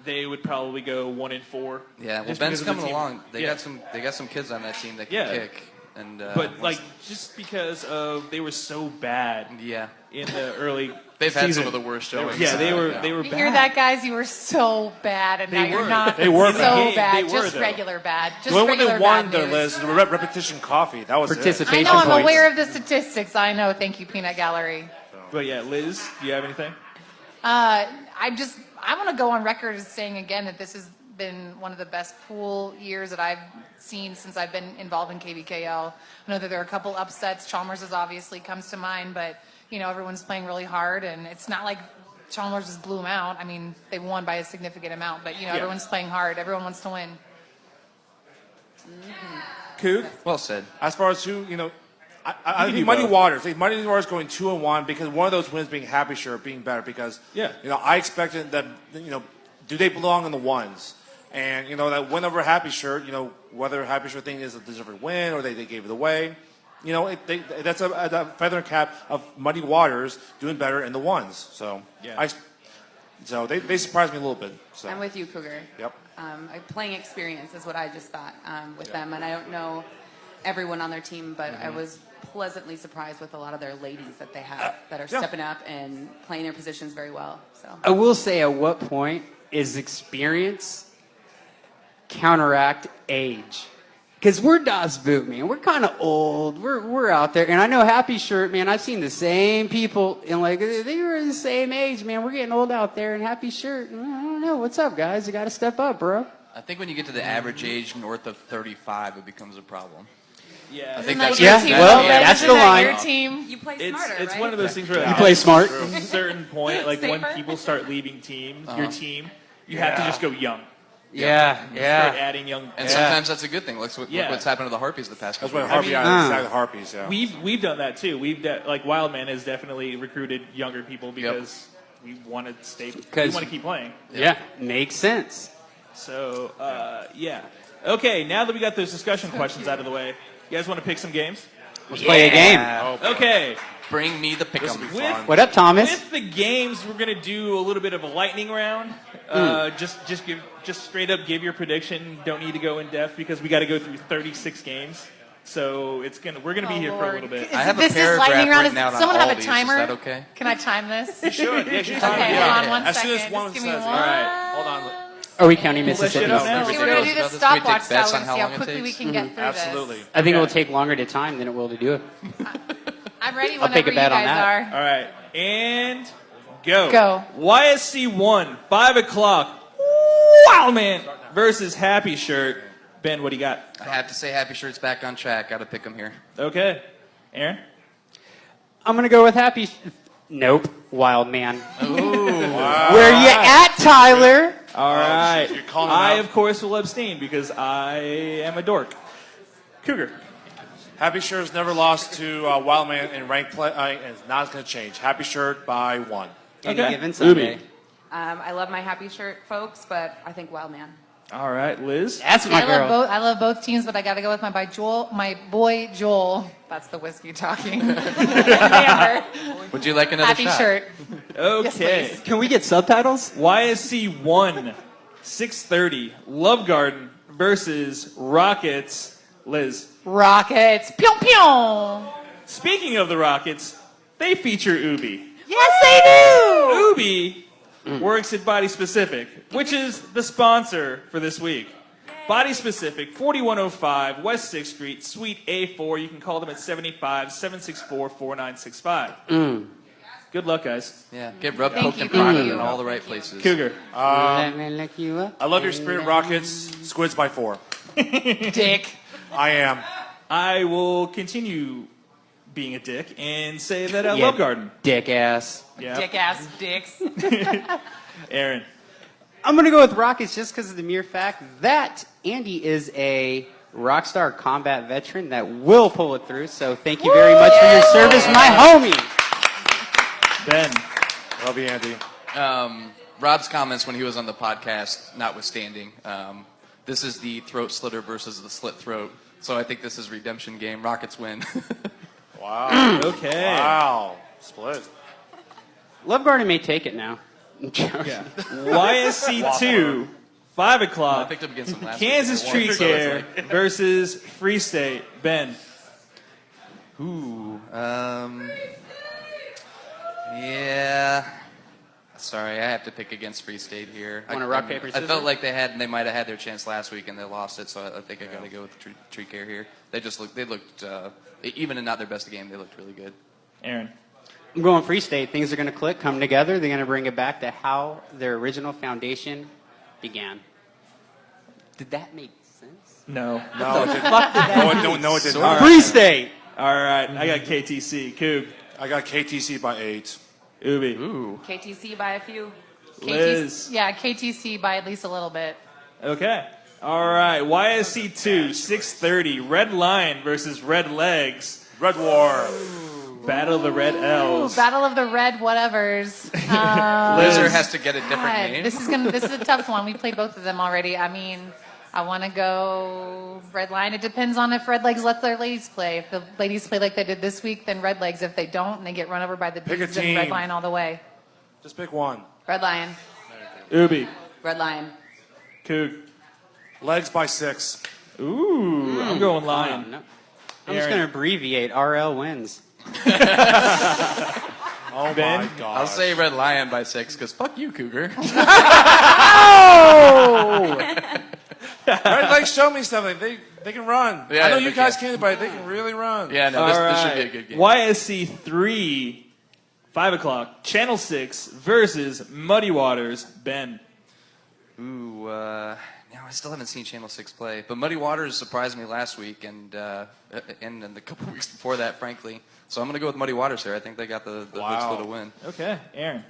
they would probably go 1-4. Yeah, well, just Ben's because of the coming team. along. They Yeah. got some kids on that team that can Yeah. kick. And But just because of they were so bad yeah, in the early they've had season. some of the worst showings. Yeah, they were You bad. hear that, guys? You were so bad, and now They you're were. not They were so bad. bad. They were, Just though. regular bad. Just The only one regular that won bad their news. list is the Repetition Coffee. That was it. I Participation know. I'm points. aware of the statistics. I know. Thank you, Peanut Gallery. But yeah, Liz, do you have anything? I want to go on record as saying again that this is been one of the best pool years that I've seen since I've been involved in KBKL. I know that there are a couple upsets. Chalmers is obviously comes to mind, but everyone's playing really hard, and it's not like Chalmers just blew them out. I mean, they won by a significant amount, but everyone's playing hard. Everyone wants to win. Coog? Well said. As far as who, I think Muddy Waters. I think Muddy Waters going 2-1 because one of those wins being Happy Shirt being better because I expected that do they belong in the ones? And that win over Happy Shirt, whether Happy Shirt thing is a deserved win or they gave it away, that's a feather in cap of Muddy Waters doing better in the ones. So so they surprised me a little bit. So. I'm with you, Cougar. Yep. Playing experience is what I just thought with them, and I don't know everyone on their team, but I was pleasantly surprised with a lot of their ladies that they have that are stepping up and playing their positions very well. So I will say, at what point is experience counteract age? Because we're Das Boot, man. We're kind of old. We're out there. And I know Happy Shirt, man, I've seen the same people, and they were the same age, man. We're getting old out there, and Happy Shirt, I don't know. What's up, guys? You got to step up, bro. I think when you get to the average age north of 35, it becomes a problem. Yeah. I think Isn't that's that your team? well, Isn't that's that the line. Your team. you play It's smarter, right? one of those things where You play smart. At a certain point, like when Safer. people start leaving teams, your team, you have to just go young. Yeah. Start adding young. And sometimes that's a good thing. Look what's happened to the Harpies the past That's couple what of years. the Harpies. Yeah. We've done that too. Like Wildman has definitely recruited younger people because we want to stay. We want to keep playing. Yeah, makes sense. So Okay, now that we got those discussion questions out of the way, you guys want to pick some games? Let's play a game. Okay. Bring me the pick'em. What up, Thomas? With the games, we're gonna do a little bit of a lightning round. Just straight up give your prediction. Don't need to go in depth because we got to go through 36 games. So we're gonna be here for a little bit. I have a This is paragraph lightning round. written out Does on someone have all a these. timer? Is that okay? Can I time this? You should. Yeah, you should time it. Okay, Yeah. hold on one As soon as second. one Just give me says it. one. All right. Hold on. Are we counting Pull that shit Mississippi? up now. Okay, we're gonna do About this this, stopwatch we take bets style on and how see how long it quickly we takes? can get through Absolutely. I think it will take longer to time than it will to do it. this. I'm ready I'll take whenever a you bet on guys that. All right, and go. Go. YSC 1, 5 o'clock. Wow, man. Versus Happy Shirt. Ben, what do you got? I have to say Happy Shirt's back on track. Got to pick him here. Okay. Aaron? I'm gonna go with Happy. Nope, Wild Man. Where you at, Tyler? All right. You're calling him I, out. of course, will abstain because I am a dork. Cougar. Happy Shirt's never lost to Wildman in ranked play, and it's not going to change. Happy Shirt by 1. Any Okay. given Sunday. Ubi. I love my Happy Shirt folks, but I think Wildman. All right, Liz. That's my girl. I love both teams, but I got to go with my boy Joel. That's the whiskey talking. Would you like another Happy shot? Shirt. Okay. please. Can we get subtitles? YSC 1, 6:30. Love Garden versus Rockets. Liz. Rockets. Pyong pyong. Speaking of the Rockets, they feature Ubi. Yes, they do. Ubi works at Body Specific, which is the sponsor for this week. Body Specific, 4105 West 6th Street, Suite A4. You can call them at 75-764-4965. Good luck, guys. Yeah, get rubbed, Thank poked, you, and prodded thank you. in all the right places. Cougar. Let me look you up. I love your spirit, Rockets. Squids by 4. Dick. I am. I will continue being a dick and say that I Yeah. love Garden. Dick ass. Yeah. Dick ass dicks. Aaron. I'm going to go with Rockets just because of the mere fact that Andy is a Rockstar combat veteran that will pull it through. So thank you very much for your service, my homie. Ben. Love you, Andy. Rob's comments when he was on the podcast, notwithstanding, this is the throat slitter versus the slit throat. So I think this is redemption game. Rockets win. Wow. Okay. Wow. Split. Love Garden may take it now. I'm joking. Yeah. YSC 2, 5 o'clock. I picked up against them last Kansas week. Tree So Care it's like- versus Free State. Ben. Ooh. Yeah. Sorry, I have to pick against Free State here. Wanna rock, paper, I scissors? felt like they might have had their chance last week and they lost it, so I think I got to go with the Tree Care here. They looked even in not their best game, they looked really good. Aaron. I'm going Free State. Things are going to click, come together. They're going to bring it back to how their original foundation began. Did that make sense? No. No, it didn't. Fuck did that No, it didn't. All right. Free State. All right. I got KTC. Coog. I got KTC by 8. Ubi. Ooh. KTC by a few. Liz. Yeah, KTC by at least a little bit. Okay. All right. YSC 2, 6:30. Red Lion versus Red Legs. Red War. Battle of the Red L's. Ooh, Battle of the Red whatevers. Loser has to get a different God, name. this is a tough one. We played both of them already. I mean, I want to go Red Lion. It depends on if Red Legs let their ladies play. If the ladies play like they did this week, then Red Legs. If they don't and they get run over by the Pick a Bees, then Red team. Lion all the way. Just pick one. Red Lion. Ubi. Red Lion. Coog. Legs by 6. Ooh, I'm going Lion. No. I'm just Aaron. going to abbreviate. RL wins. Oh Ben? my god. I'll say Red Lion by 6 because fuck you, Cougar. Red Legs show me something. They can run. Yeah, I know they you guys can. can't, but they can really run. Yeah, no, this should be a good game. YSC 3, 5 o'clock. Channel 6 versus Muddy Waters. Ben. Ooh, no, I still haven't seen Channel 6 play. But Muddy Waters surprised me last week and the couple weeks before that, frankly. So I'm going to go with Muddy Waters here. I think they got the hooks for the win. Okay, Aaron.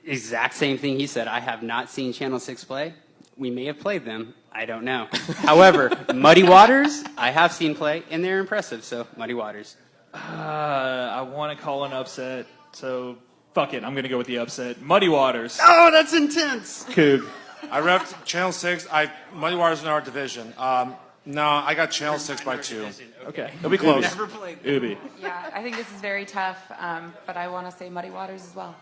Exact same thing he said. I have not seen Channel 6 play. We may have played them. I don't know. However, Muddy Waters, I have seen play, and they're impressive. So, Muddy Waters. I want to call an upset, so fuck it. I'm going to go with the upset. Muddy Waters. Oh, that's intense. Coog. I repped Channel 6. Muddy Waters in our division. No, I got Channel 6 by 2. Okay. It'll be close. Never played. Ubi. Yeah, I think this is very tough, but I want to say Muddy Waters as well.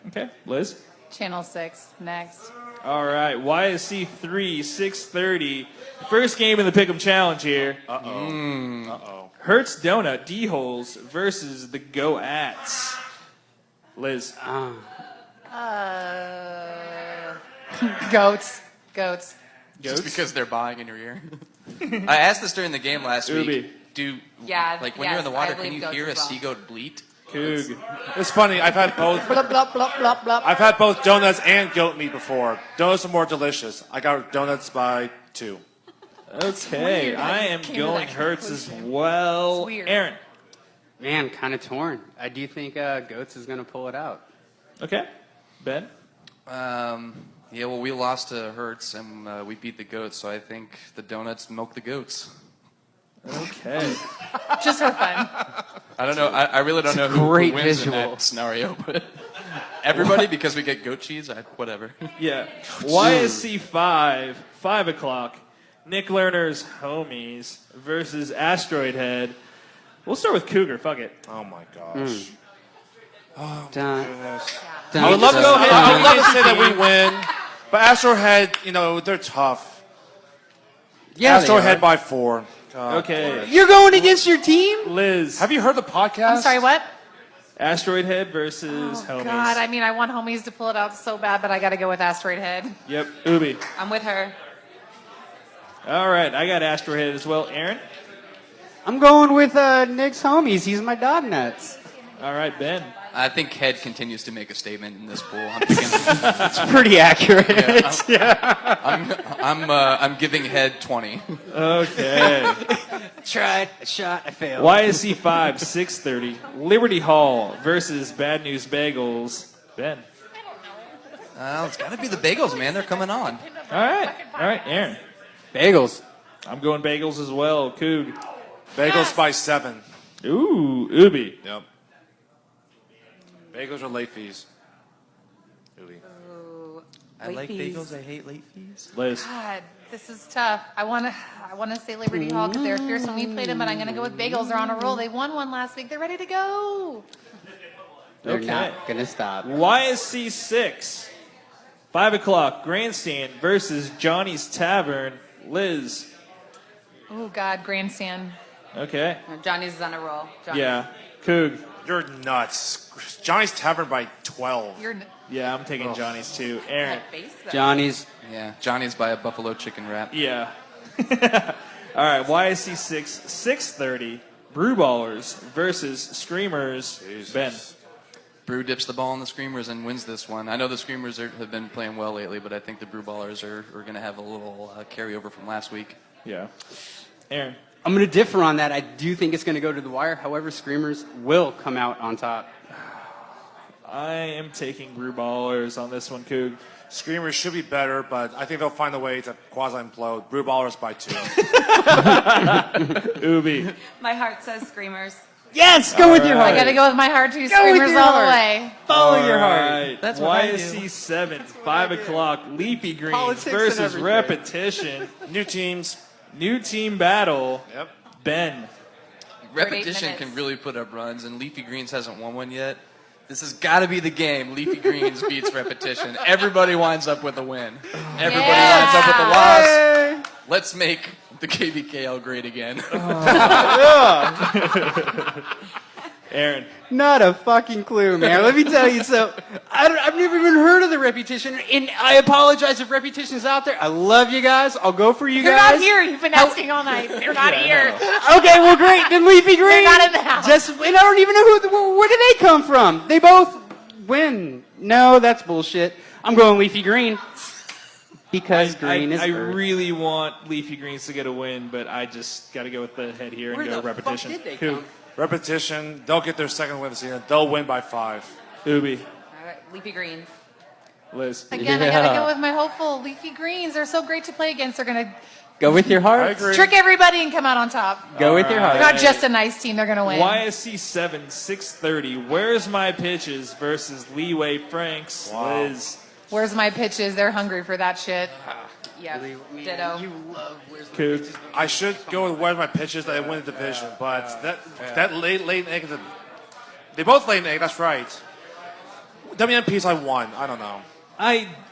Okay. Liz. Channel 6 next. All right. YSC 3, 6:30. First game in the Pick'em Challenge here. Uh-oh. Hertz Donut D-Holes versus the Go-Ats. Liz. Goats. Just because they're buying in your ear. I asked this during the game last Ubi. week. When Yeah, you're in the yes, water, I can believe you goats hear a as well. sea goat bleat? Coog. It's funny. I've had both. Blub, blub, blub, blub, blub. I've had both donuts and goat meat before. Donuts are more delicious. I got donuts by 2. Okay. weird. I am Came to going that Hertz as conclusion. well. It's weird. Aaron. Man, kind of torn. I do think Goats is going to pull it out. Okay. Ben. Yeah, well, we lost to Hertz and we beat the goats, so I think the donuts milk the goats. Okay. Just for fun. I don't know. I really don't know who great wins in visual. that scenario, but everybody because we get goat cheese. Whatever. Yeah. YSC 5, 5 o'clock. Nick Lerner's homies versus Asteroid Head. We'll start with Cougar. Fuck it. Oh my gosh. Dun, I would love to dun, I would love dun. to say that we win, but Astro Head, they're tough. Yeah, Astro they Head are. by 4. God. Okay. You're going against your team? Liz. Have you heard the podcast? I'm sorry, what? Asteroid Head versus homies. God, I mean, I want homies to pull it out so bad, but I got to go with Asteroid Head. Yep. Ubi. I'm with her. All right. I got Asteroid Head as well. Aaron. I'm going with Nick's homies. He's my dog nuts. All right. Ben. I think Head continues to make a statement in this pool. I'm picking. It's pretty accurate. I'm giving Head 20. Okay. Tried, I shot, I failed. YSC 5, 6:30. Liberty Hall versus Bad News Bagels. Ben. It's got to be the bagels, man. They're coming on. All right. Aaron. Bagels. I'm going Bagels as well. Coog. Bagels by 7. Ooh. Ubi. Yep. Bagels are late fees. Ubi. I like bagels. I hate late fees. Liz. God, this is tough. I want to say Liberty Hall because they were fierce when we played them, but I'm going to go with Bagels. They're on a roll. They won one last week. They're ready to go. They're Okay. not going to stop. YSC 6, 5 o'clock. Grandstand versus Johnny's Tavern. Liz. Oh, God, Grandstand. Okay. Johnny's is on a roll. Johnny's. Yeah. Coog. You're nuts. Johnny's Tavern by 12. You're Yeah, I'm taking Johnny's too. Aaron. That face, though. Johnny's. Yeah, Johnny's by a buffalo chicken wrap. Yeah. All right. YSC 6, 6:30. Brew Ballers versus Screamers. Ben. Brew dips the ball in the Screamers and wins this one. I know the Screamers have been playing well lately, but I think the Brew Ballers are going to have a little carryover from last week. Yeah. Aaron. I'm going to differ on that. I do think it's going to go to the wire. However, Screamers will come out on top. I am taking Brew Ballers on this one, Coog. Screamers should be better, but I think they'll find a way to quasi-implode. Brew Ballers by 2. Ubi. My heart says Screamers. Yes, go with your heart. I got to go with my heart too. with Screamers your all the heart. way. Follow your heart. Right. That's what I do. YSC 7th, 5 o'clock, Leafy Greens Politics and versus everything. Repetition. New teams. New team battle. Yep. Ben. Repetition minutes. can really put up runs, and Leafy Greens hasn't won one yet. This has got to be the game. Leafy Greens beats Repetition. Everybody winds up with a win. Everybody winds up with a loss. Let's make the KBKL great again. Aaron. Not a fucking clue, man. Let me tell you. So, I've never even heard of the Repetition, and I apologize if Repetition's out there. I love you guys. I'll go for you They're guys. not here. You've been asking all night. They're not here. Okay, well, great. Then Leafy Green. They're not in the house. Just, and I don't even know where do they come from? They both win. No, that's bullshit. I'm going Leafy Green. Because green is I earth. really want Leafy Greens to get a win, but I just got to go with the head here and Where go the Repetition. fuck did they Coog. come? Repetition. They'll get their second win of the season. They'll win by 5. Ubi. All right, Leafy Greens. Liz. Again, I got to go with my hopeful Leafy Greens. They're so great to play against. They're going to Go with your heart. I agree. trick everybody and come out on top. Go with your heart. They're not just a nice team. They're going to win. YSC 7, 6:30. Where's my pitches versus Leeway Franks. Wow. Liz. Where's my pitches? They're hungry for that shit. Yeah, ditto. You love where's my Coog. pitches. I should go with where's my pitches that they win the division, but that late egg, they both laid an egg. That's right. WMP's I won. I don't know.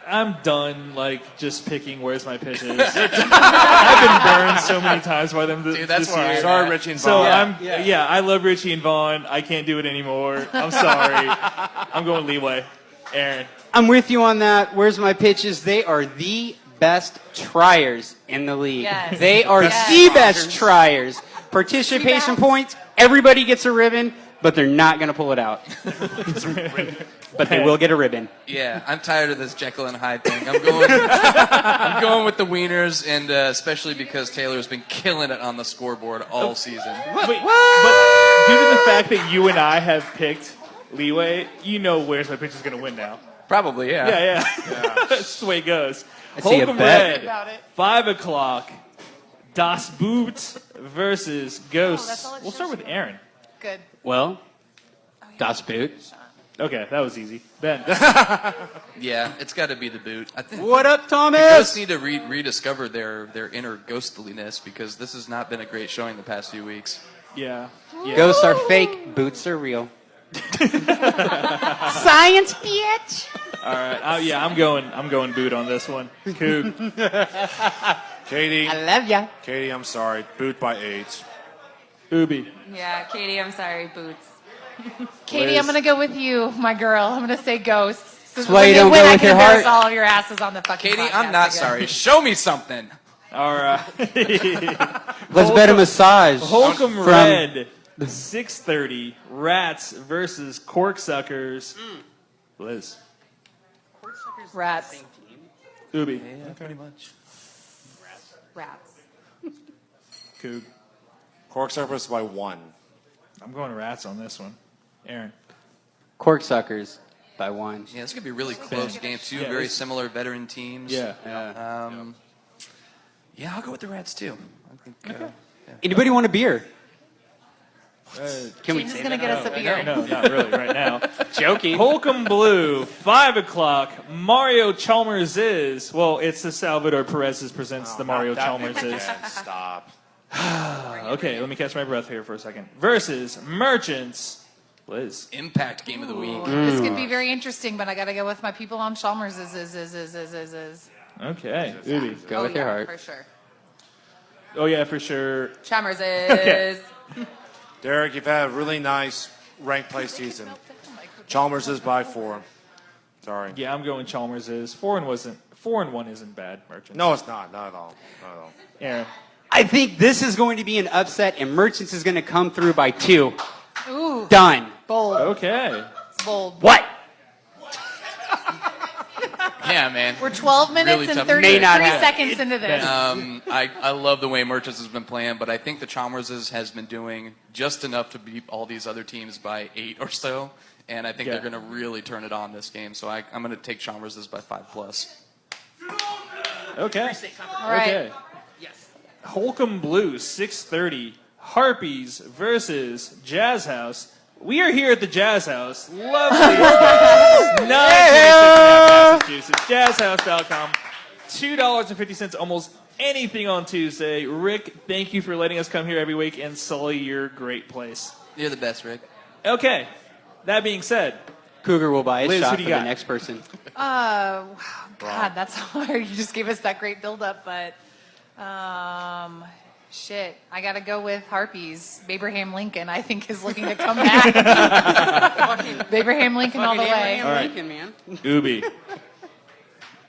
I'm done, just picking where's my pitches. I've been burned so many times by them Dude, that's this where year. I'm Sorry, at. Richie and So Vaughn. I love Richie and Vaughn. I can't do it anymore. I'm sorry. I'm going Leeway. Aaron. I'm with you on that. Where's my pitches? They are the best triers in the league. Yes. They are Yes. the best triers. Participation Seabats. points. Everybody gets a ribbon, but they're not going to pull it out. But they will get a ribbon. Yeah, I'm tired of this Jekyll and Hyde thing. I'm going with the Wieners, and especially because Taylor's been killing it on the scoreboard all season. Wait, but due to the fact that you and I have picked Leeway, where's my pitch is going to win now. Probably, yeah. Yeah. That's the way it goes. I see a Holcomb bet. Red, About it. 5 o'clock. Das Boot versus Ghosts. that's all it We'll shows start with Aaron. Good. Well, Das Boot. Okay, that was easy. Ben. Yeah, it's got to be the boot. I think What up, the Thomas? Ghosts need to rediscover their inner ghostliness because this has not been a great showing the past few weeks. Yeah. Ghosts are fake. Boots are real. Science, bitch. All right. I'm going boot on this one. Coog. Katie, I love ya. Katie, I'm sorry. Boot by 8. Ubi. Yeah, Katie, I'm sorry, Boots. Katie, Liz. I'm going to go with you, my girl. I'm going to say Ghosts. That's why you When don't they win, go I with can your embarrass heart. all of your asses on the fucking Katie, podcast I'm not again. sorry. Show me something. All right. Let's bet a massage. Holcomb from- Red, 6:30. Rats versus Corksuckers. Liz. Rats. Ubi. Pretty much. Rats. Coog. Corksuckers by 1. I'm going rats on this one. Aaron. Corksuckers by 1. Yeah, this is gonna be a really close game. Two Yeah, very this- similar veteran teams. Yeah. Yeah, I'll go with the Rats too. I think. Anybody want a beer? Can we James is say going to that? get us a beer. No, not really right now. Joking. Holcomb Blue, 5 o'clock. Mario Chalmers is. Well, it's the Salvador Perez's presents the Mario Chalmers is. Stop. Okay, let me catch my breath here for a second. Versus Merchants. Liz. Impact game of the week. This could be very interesting, but I got to go with my people on Chalmers. Okay. Ubi. Go with your heart. For sure. Oh, yeah, for sure. Chalmers is. Derek, you've had a really nice ranked play season. Chalmers is by 4. Sorry. Yeah, I'm going Chalmers is. 4 and 1 isn't bad, Merchants. No, it's not. Not at all. Not at all. Aaron. I think this is going to be an upset, and Merchants is going to come through by 2. Ooh, Done. bold. Okay. Bold. What? Yeah, man. We're 12 minutes Really and tough. 33 May not happen. seconds into this. I love the way Merchants has been playing, but I think the Chalmerses has been doing just enough to beat all these other teams by 8 or so, and I think they're going to really turn it on this game. So I'm going to take Chalmerses by 5+. Okay. All right. Okay. Yes. Holcomb Blues, 6:30. Harpies versus Jazz House. We are here at the Jazz House. Lovely. 926 Massachusetts. JazzHouse.com. $2.50 almost anything on Tuesday. Rick, thank you for letting us come here every week and sully your great place. You're the best, Rick. Okay. That being said, Cougar will buy a Liz, who shot do for you the got? next person. Wow, God, that's hard. You just gave us that great build-up, but shit, I got to go with Harpies. Abraham Lincoln, I think, is looking to come back. Abraham Lincoln all the way. Abraham Lincoln, man. Ubi.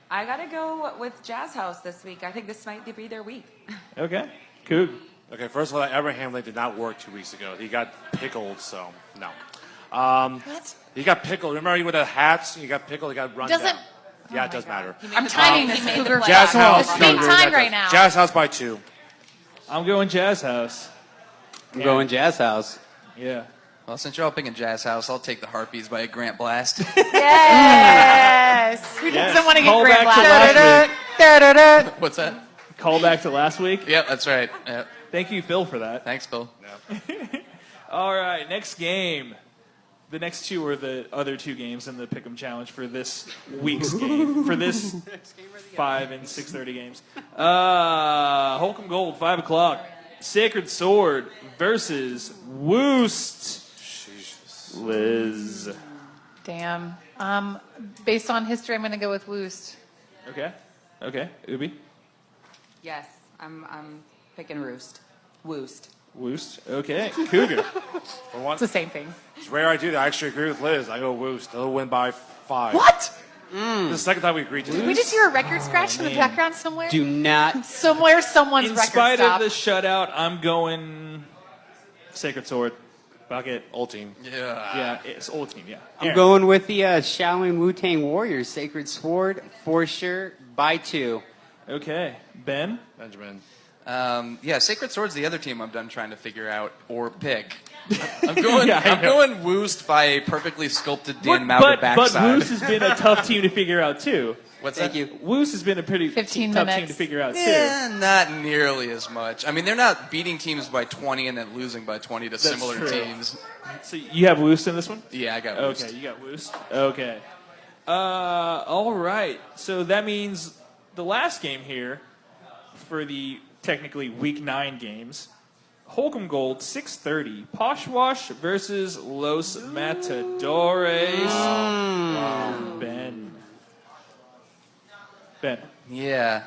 I gotta go with Jazz House this week. I think this might be their week. Okay. Coog. Okay, first of all, that Abraham Lincoln did not work 2 weeks ago. He got pickled, so no. What? He got pickled. Remember, he with the hats. He got pickled. He got run Doesn't- down. Yeah, it does matter. I'm timing this Cougar Jazz play. House. It's being Cougar, timed that right does. now. Jazz House by 2. I'm going Jazz House. I'm going Jazz House. Yeah. Well, since you're all picking Jazz House, I'll take the Harpies by a Grant Blast. Yes. Who doesn't want to get Call Grand back to Blast? last week. What's that? Call back to last week. Yep, that's right. Yep. Thank you, Phil, for that. Thanks, Bill. All right, next game. The next two are the other two games in the Pick'em Challenge for this week's game. For this 5 and 6:30 games. Holcomb Gold, 5 o'clock. Sacred Sword versus Woost. Liz. Damn. Based on history, I'm going to go with Woost. Okay. Okay. Ubi. Yes, I'm picking Woost. Woost. Okay. Cougar. For one, It's the same thing. it's rare I do that. I actually agree with Liz. I go Woost. They'll win by 5. What? This is the second time we agreed to Did this. we just hear a record scratch in the background somewhere? Do not. Somewhere, someone's In record spite stopped. of the shutout, I'm going Sacred Sword. Bucket. Old team. Yeah, it's old team, yeah. I'm Aaron. going with the Shaolin Wu-Tang Warriors. Sacred Sword for sure by 2. Okay. Ben? Benjamin. Yeah, Sacred Sword's the other team I'm done trying to figure out or pick. I'm going. Yeah, I I'm know. going Woost by a perfectly sculpted Dan Mauder But backside. Woos has been a tough team to figure out, too. What's Thank that? you. Woos has been a pretty 15 tough team minutes. to figure out, too. Not nearly as much. I mean, they're not beating teams by 20 and then losing by 20 to similar true. teams. So you have Woos in this one? Yeah, I got Woost. Okay, you got Woos. Okay. All right. So that means the last game here for the technically Week 9 games, Holcomb Gold, 6:30. Poshwash versus Los Matadores. Ben. Yeah.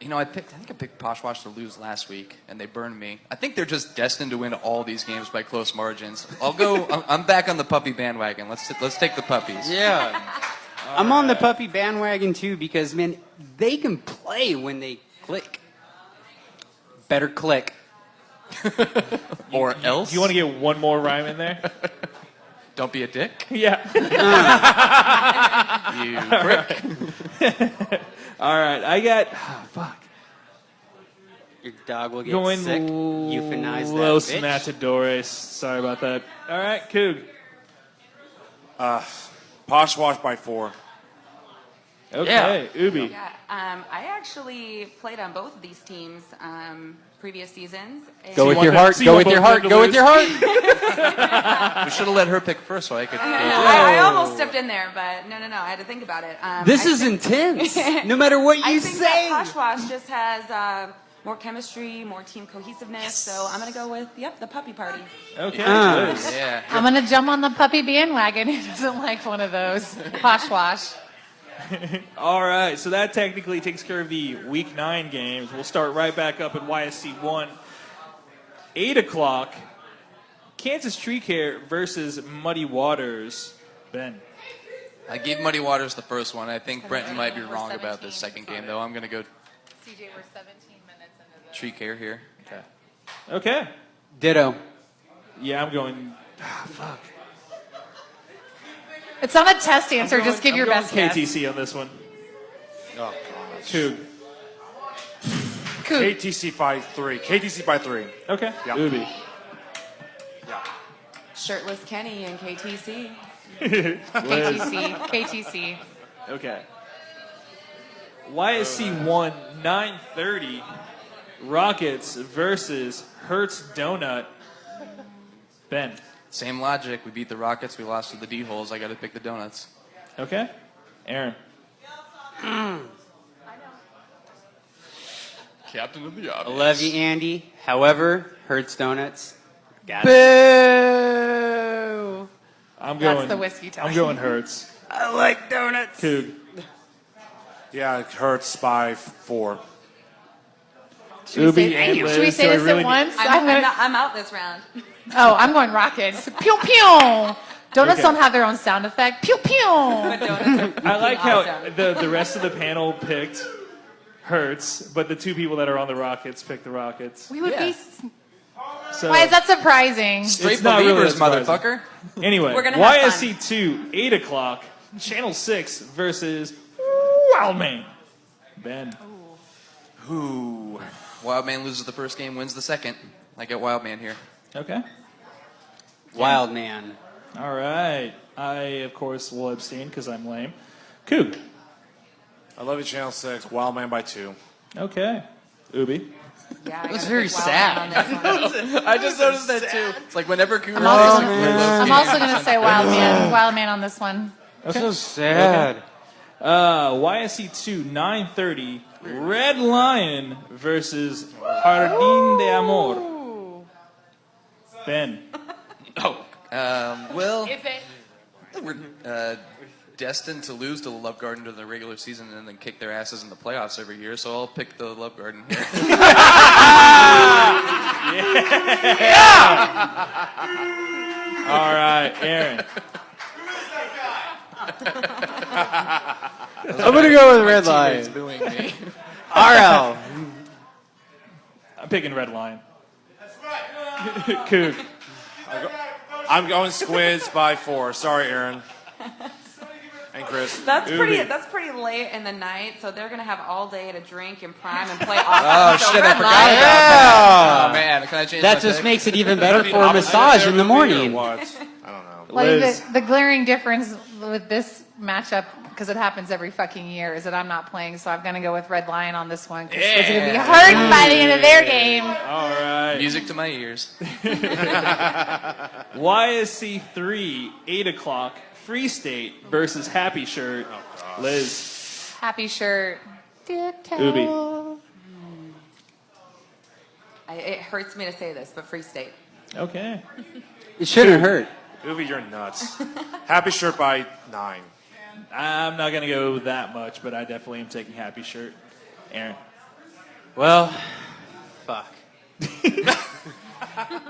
You know, I think I picked Poshwash to lose last week, and they burned me. I think they're just destined to win all these games by close margins. I'll go. I'm back on the puppy bandwagon. Let's take the puppies. Yeah. I'm on the puppy bandwagon too because, man, they can play when they click. Better click. Or else. Do you want to get one more rhyme in there? Don't be a dick. Yeah. You prick. All right. I got. Oh, fuck. Your dog will get Going sick. Euthanize Los that bitch. Matadores. Sorry about that. All right, Coog. Poshwash by 4. Okay, Ubi. Yeah, I actually played on both of these teams previous seasons. And Go with want your them- heart. so you Go want with your both heart. of them to Go with lose? your heart. We should have let her pick first, so I could. I almost stepped in there, but no, I had to think about it. This I is think- intense. No matter what I you think say. that Poshwash just has more chemistry, more team cohesiveness. So I'm going to go with, the puppy party. Okay, Liz. Yeah. I'm going to jump on the puppy bandwagon. Who doesn't like one of those? Poshwash. All right, so that technically takes care of the Week 9 games. We'll start right back up at YSC 1. 8 o'clock, Kansas Tree Care versus Muddy Waters. Ben. I gave Muddy Waters the first one. I think Brenton might be We're wrong about 17. this second game, though. I'm going to go CJ, we're 17 minutes into this. tree care here. Okay. Ditto. Yeah, I'm going. Fuck. It's not a test answer. Just give I'm your going best guess. KTC on this one. Oh, God. Coog. Coog. KTC by 3. KTC by 3. Okay. Yeah. Ubi. Yeah. Shirtless Kenny and KTC. KTC. Okay. YSC won 9:30. Rockets versus Hertz Donut. Ben. Same logic. We beat the Rockets. We lost to the D-holes. I got to pick the donuts. Okay. Aaron. Captain of the I obvious. love you, Andy. However, Hertz Donuts. Got it. Boo! I'm That's going. the whiskey I'm going Hertz. I like donuts. Coog. Yeah, it hurts by 4. Should we Ubi say, and should we Liz, say do I this really at once? I'm out this round. Oh, I'm going Rockets. Pew pew. Donuts Okay. don't have their own sound effect. Pew pew. But donuts are I like how awesome. the rest of the panel picked Hertz, but the two people that are on the Rockets picked the Rockets. We would be. So Why is that surprising? Straight It's not really believers, that surprising. motherfucker. Anyway, We're gonna have fun. YSC 2, 8 o'clock, Channel 6 versus Wildman. Ben. Ooh. Wildman loses the first game, wins the second. I get Wildman here. Okay. Wild man. All right. I, of course, will abstain because I'm lame. Coog. I love you, Channel 6. Wild Man by 2. Okay. Ubi. Yeah, That was very sad. I just noticed that too. It's like whenever Cougar I'm also going to say Wild Man on this one. Okay. So sad. YSC 2, 9:30, Red Lion versus Jardín de Amor. Ben. well, If it. we're destined to lose to the Love Garden during the regular season and then kick their asses in the playoffs every year, so I'll pick the Love Garden here. All right, Aaron. I'm gonna go with Red Teammates Lion. booing me. RL. I'm picking Red Lion. That's right. Coog. I'm going Squids by 4. Sorry, Aaron. And Chris. That's Ubi. pretty late in the night, so they're gonna have all day to drink and prime and play Oh off. shit, I Red forgot Lion. about that. Oh man, can I change That my just pick? makes it even better for a Opposite massage in the movie or morning. What? I don't know. Like Liz. the glaring difference with this matchup, because it happens every fucking year, is that I'm not playing, so I'm going to go with Red Lion on this one. Because it's going to be hurt by the end of their game. All right. Music to my ears. YSC 3, 8 o'clock, Free State versus Happy Shirt. Liz. Happy shirt. Ubi. It hurts me to say this, but Free State. Okay. It shouldn't hurt. Ubi, you're nuts. Happy Shirt by 9. I'm not going to go that much, but I definitely am taking Happy Shirt. Aaron. Well, fuck.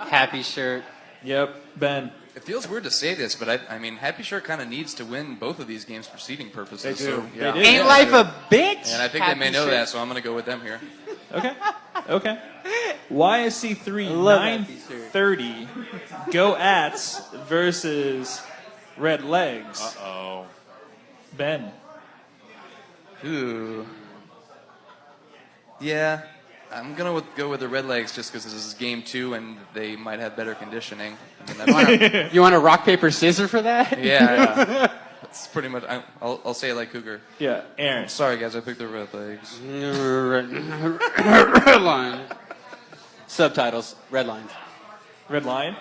Happy shirt. Yep. Ben. It feels weird to say this, but I mean, Happy Shirt kind of needs to win both of these games for seeding purposes. They do. So, Yeah. They do. Ain't life a bitch? and I think Happy they may know shirt. that, so I'm going to go with them here. Okay. Okay. YSC 3, love Happy Shirt. 9:30, Go Ats versus Red Legs. Uh-oh. Ben. Ooh. Yeah, I'm going to go with the Red Legs just because this is game 2 and they might have better conditioning. I mean, that's, You want a rock, paper, scissor for that? yeah. That's pretty much, I'll say it like Cougar. Yeah. Aaron. Sorry, guys, I picked the Red Legs. Red line. Subtitles. Red lines. Red Lion.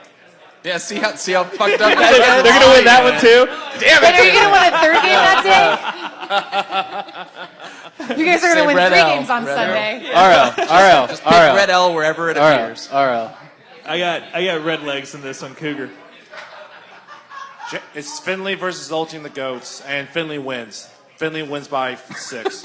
Yeah, see how fucked up that They're going to win that one too? Damn But it. are you going to win a third game that day? You guys are going to Say win Red 3 L. games on Red Sunday. RL. Just pick Red L wherever it appears. RL. I got Red Legs in this one, Cougar. It's Finley versus Ulting the Goats, and Finley wins. Finley wins by 6.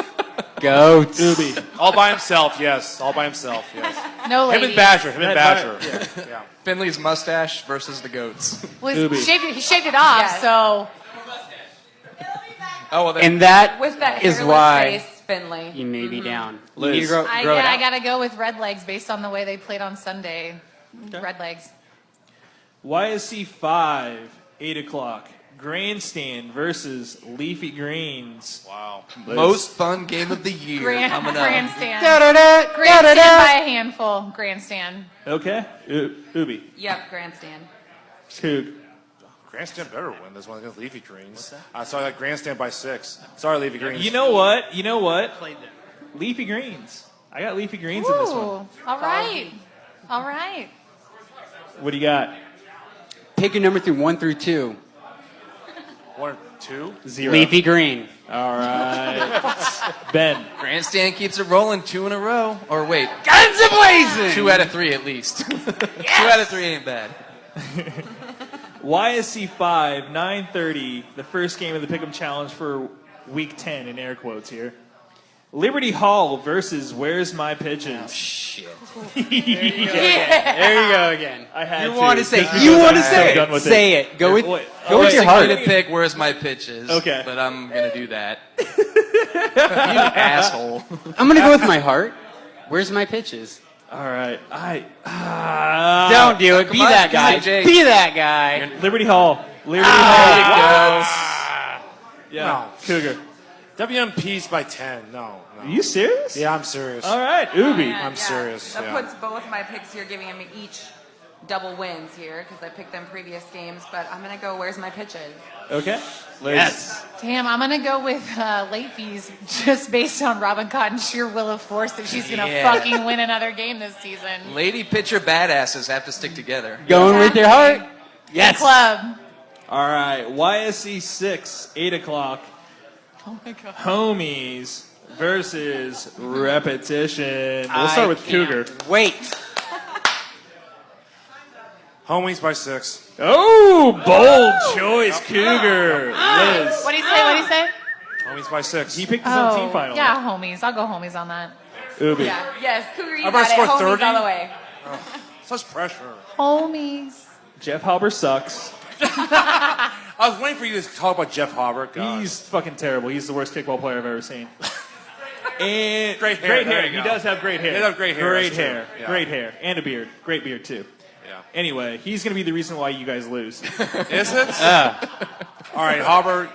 Goats. Ubi. All by himself, yes. All by himself, yes. No Him ladies. and Badger. Him and That- Badger. Yeah. Finley's mustache versus the goats. Well, Ubi. he shaved it off, Yes. so Oh, well, then. And that With that is hairless why face, Finley. you may be down. You Liz. need to grow I it out. got to go with Red Legs based on the way they played on Sunday. Red Legs. YSC 5, 8 o'clock, Grandstand versus Leafy Greens. Wow. Most fun game of the year coming up. Grandstand. Da-da-da, Grandstand da-da-da. by a handful. Grandstand. Okay. Ubi. Yep, grandstand. Coog. Grandstand better win this one against Leafy Greens. I saw that Grandstand by 6. Sorry, Leafy Greens. You know what? Leafy Greens. I got Leafy Greens in this one. Ooh, all right. All right. What do you got? Pick a number through 1 through 2. 1 or 2? 0. Leafy green. All right. Ben. Grandstand keeps it rolling 2 in a row. Or wait, Guns a-blazing! 2 out of 3 at least. 2 out of 3 ain't bad. YSC 5, 9:30, the first game of the Pick'em Challenge for Week 10, in air quotes here. Liberty Hall versus Where's My Pitches? Shit. Yeah. There you go again. I had You to. want to say Just you because want to I'm say so done it. with Say it. Go with Oh, your wait, heart. I'm gonna pick Where's My Pitches. Okay. But I'm gonna do that. You asshole. I'm gonna go with my heart. Where's my pitches? All right. Don't do it. Be on, that guy. Jake. Be that guy. Liberty Hall. Liberty There you Hall. go. Yeah. No. Cougar. WMP's by 10. No. Are you serious? Yeah, I'm serious. All right. Ubi. I'm serious. That Yeah. puts both my picks here, giving them each double wins here because I picked them previous games. But I'm gonna go. Where's my pitches? Okay. Liz. Yes. Damn, I'm going to go with late fees just based on Robin Cotton's sheer will of force that she's going to Yeah. fucking win another game this season. Lady pitcher badasses have to stick together. Going with your heart. Yes. Club. All right. YSC 6, 8 o'clock. Oh my God. Homies versus Repetition. We'll start with Cougar. Wait. Homies by 6. Oh, bold choice, Cougar. Liz. What do you say? What do you say? Homies by 6. He picked his own team final. Yeah, homies. I'll go homies on that. Ubi. Yeah. Yes, Cougar, you Everybody got it. scored Homies 30? all the way. Such pressure. Homies. Jeff Halber sucks. I was waiting for you to talk about Jeff Hobart. God. He's fucking terrible. He's the worst kickball player I've ever seen. And Great hair. Great There hair. you He go. does have great hair. He does have great hair, Great that's true. hair. Yeah. Great hair. And a beard. Great beard, too. Yeah. Anyway, he's going to be the reason why you guys lose. Is it? All right, Hobart,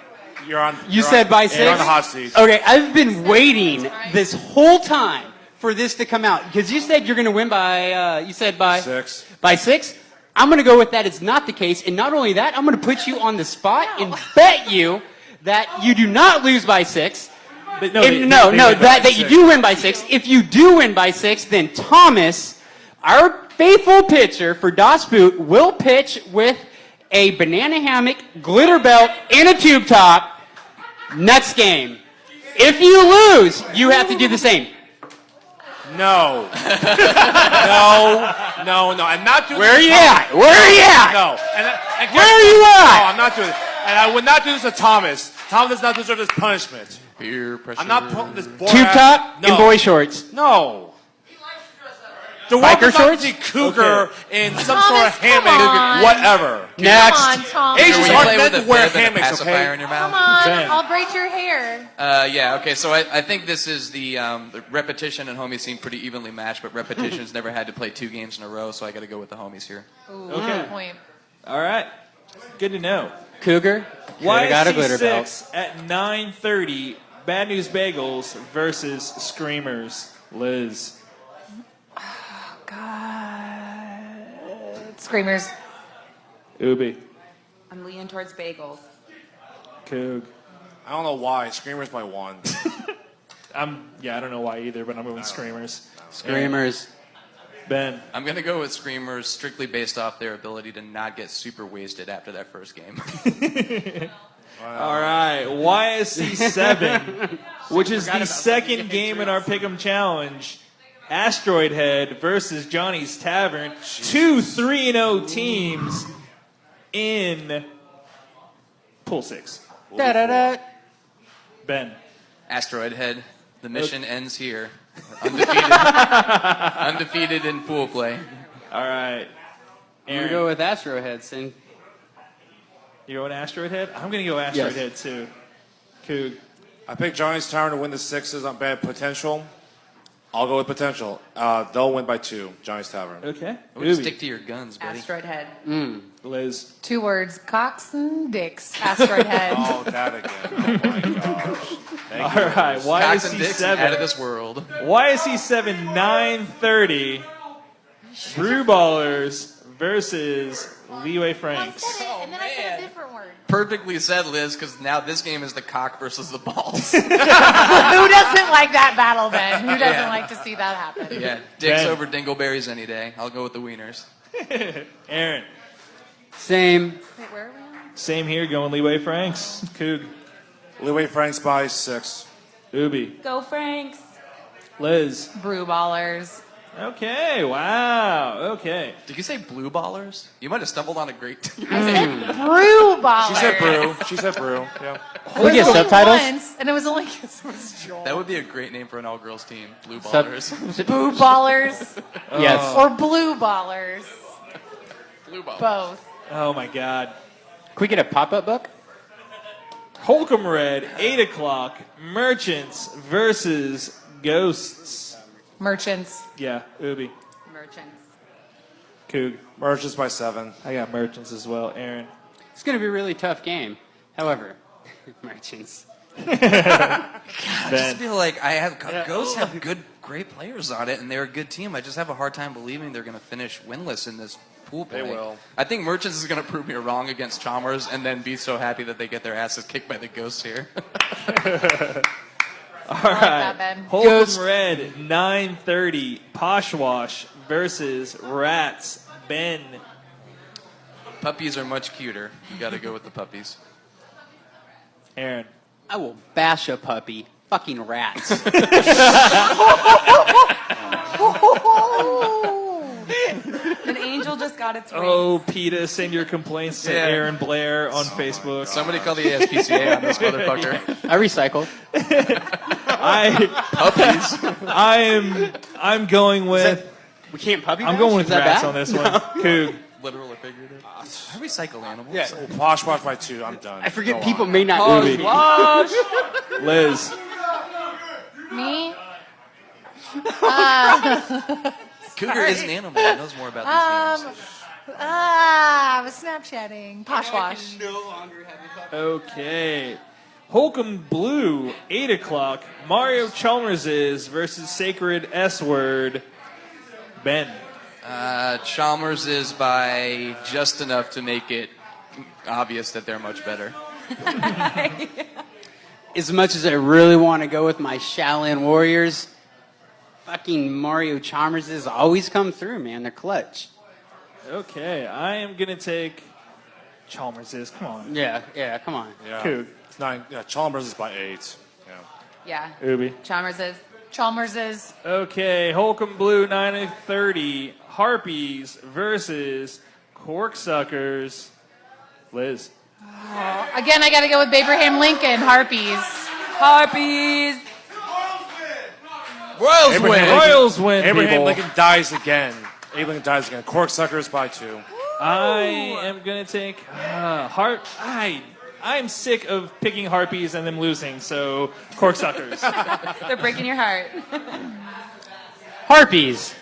you're on. You you're said on, by You're 6? on the hot seat. Okay, I've been waiting this whole time for this to come out because you said you're going to win by. You said by 6. By 6. I'm going to go with that. It's not the case, and not only that, I'm going to put you on the spot and bet you that you do not lose by 6. But No, they no, win that by you 6. do win by 6. If you do win by 6, then Thomas, our faithful pitcher for Das Boot, will pitch with a banana hammock, glitter belt, and a tube top next game. If you lose, you have to do the same. No. No. I'm not doing Where are this you to Thomas. at? Where are you at? No. And Where are you at? No, I'm not doing it. And I would not do this to Thomas. Thomas does not deserve this punishment. Peer pressure. I'm not putting this boy Tube top and boy shorts. No. The Biker world shorts? see Cougar in some sort Thomas, of come hammock, on. whatever. Next. Come on, Tom. Asians Will you aren't play meant with to a wear bib and a hammocks, pacifier okay? in your Come mouth? on. Ben. I'll braid your hair. Yeah, okay, so I think this is the Repetition and Homies seem pretty evenly matched, but Repetition's never had to play 2 games in a row, so I got to go with the Homies here. Ooh, Okay. good point. All right. Good to know. Cougar, coulda got a glitter YSC belt. 6 at 9:30. Bad News Bagels versus Screamers. Liz. God. Screamers. Ubi. I'm leaning towards bagels. Coog. I don't know why. Screamers by 1. I don't know why either, but I'm moving Screamers. Screamers. Ben. I'm going to go with Screamers strictly based off their ability to not get super wasted after that first game. All right. YSC 7, which is the second game in our Pick'em Challenge. Asteroid Head versus Johnny's Tavern. 2 3-0 teams in Pool 6. Da-da-da. Ben. Asteroid Head, the mission ends here. Undefeated. Undefeated in pool play. All right. I'm going to go with Astro Heads. And You going Asteroid Head? I'm going to go Asteroid Yes. Head too. Coog. I picked Johnny's Tavern to win the 6s on bad potential. I'll go with potential. They'll win by 2. Johnny's Tavern. Okay. I would stick to your guns, buddy. Asteroid head. Liz. 2 words: cocks and dicks. Asteroid head. Oh, that again. Oh, my gosh. Thank All you. right. Cox and YSC dicks 7. out of this world. YSC 7, 9:30. Brew Ballers versus Leeway Franks. And then I said a different word. Perfectly said, Liz, because now this game is the cock versus the balls. Who doesn't like that battle then? Who doesn't Yeah. like to see that happen? Yeah, dicks Ben. over dingleberries any day. I'll go with the wieners. Aaron. Same. Wait, where are we on? Same here, going Leeway Franks. Coog. Leeway Franks by 6. Ubi. Go Franks. Liz. Brew Ballers. Okay, wow. Okay. Did you say blue ballers? You might have stumbled on a great team. Brew Ballers. She said brew. She said brew. Yeah. Can we get Only subtitles? once, and it was only because it was Joel. That would be a great name for an all-girls team. Blue Sub- ballers. Brew Ballers Yes. or Blue Ballers. Blue ballers. Both. Oh my God. Can we get a pop-up book? Holcomb Red, 8 o'clock. Merchants versus Ghosts. Merchants. Yeah, Ubi. Merchants. Coog. Merchants by 7. I got Merchants as well. Aaron. It's going to be a really tough game. However, merchants. I just Ben. feel like Ghosts have great players on it, and they're a good team. I just have a hard time believing they're going to finish winless in this pool play. They will. I think Merchants is going to prove me wrong against Chalmers, and then be so happy that they get their asses kicked by the Ghosts here. All I like right. that, Ben. Holcomb Ghost. Red, 9:30. Poshwash versus Rats. Ben. Puppies are much cuter. You got to go with the puppies. Aaron. I will bash a puppy. Fucking rats. An angel just got its ring. Oh, PETA, send your complaints to Yeah. Aaron Blair on Facebook. Somebody call the ASPCA on this motherfucker. I recycled. I'm going with We can't puppy I'm bash? going with Is that rats bad? on this one. Coog. Literal or figurative? I recycle animals. Yeah. Posh by 2. I'm done. I forget Go people on. may not know me. Liz. Me? Cougar is an animal. He knows more about these games. I was Snapchatting. Poshwash. Okay. Holcomb Blue, 8 o'clock. Mario Chalmers versus Sacred S Word. Ben. Chalmers is by just enough to make it obvious that they're much better. As much as I really want to go with my Shaolin Warriors, fucking Mario Chalmers always come through, man. They're clutch. Okay, I am going to take Chalmers. Come on. Yeah, come on. Yeah. Coog. It's 9. Yeah, Chalmers is by 8. Yeah. Yeah. Ubi. Chalmers is. Chalmers is. Okay, Holcomb Blue, 9:30. Harpies versus Corksuckers. Liz. Again, I got to go with Abraham Lincoln. Harpies. Harpies. Royals win! Royals win, Abraham people. Lincoln dies again. Abraham Lincoln dies again. Corksuckers by 2. I am going to take I'm sick of picking Harpies and them losing, so Corksuckers. They're breaking your heart. Harpies.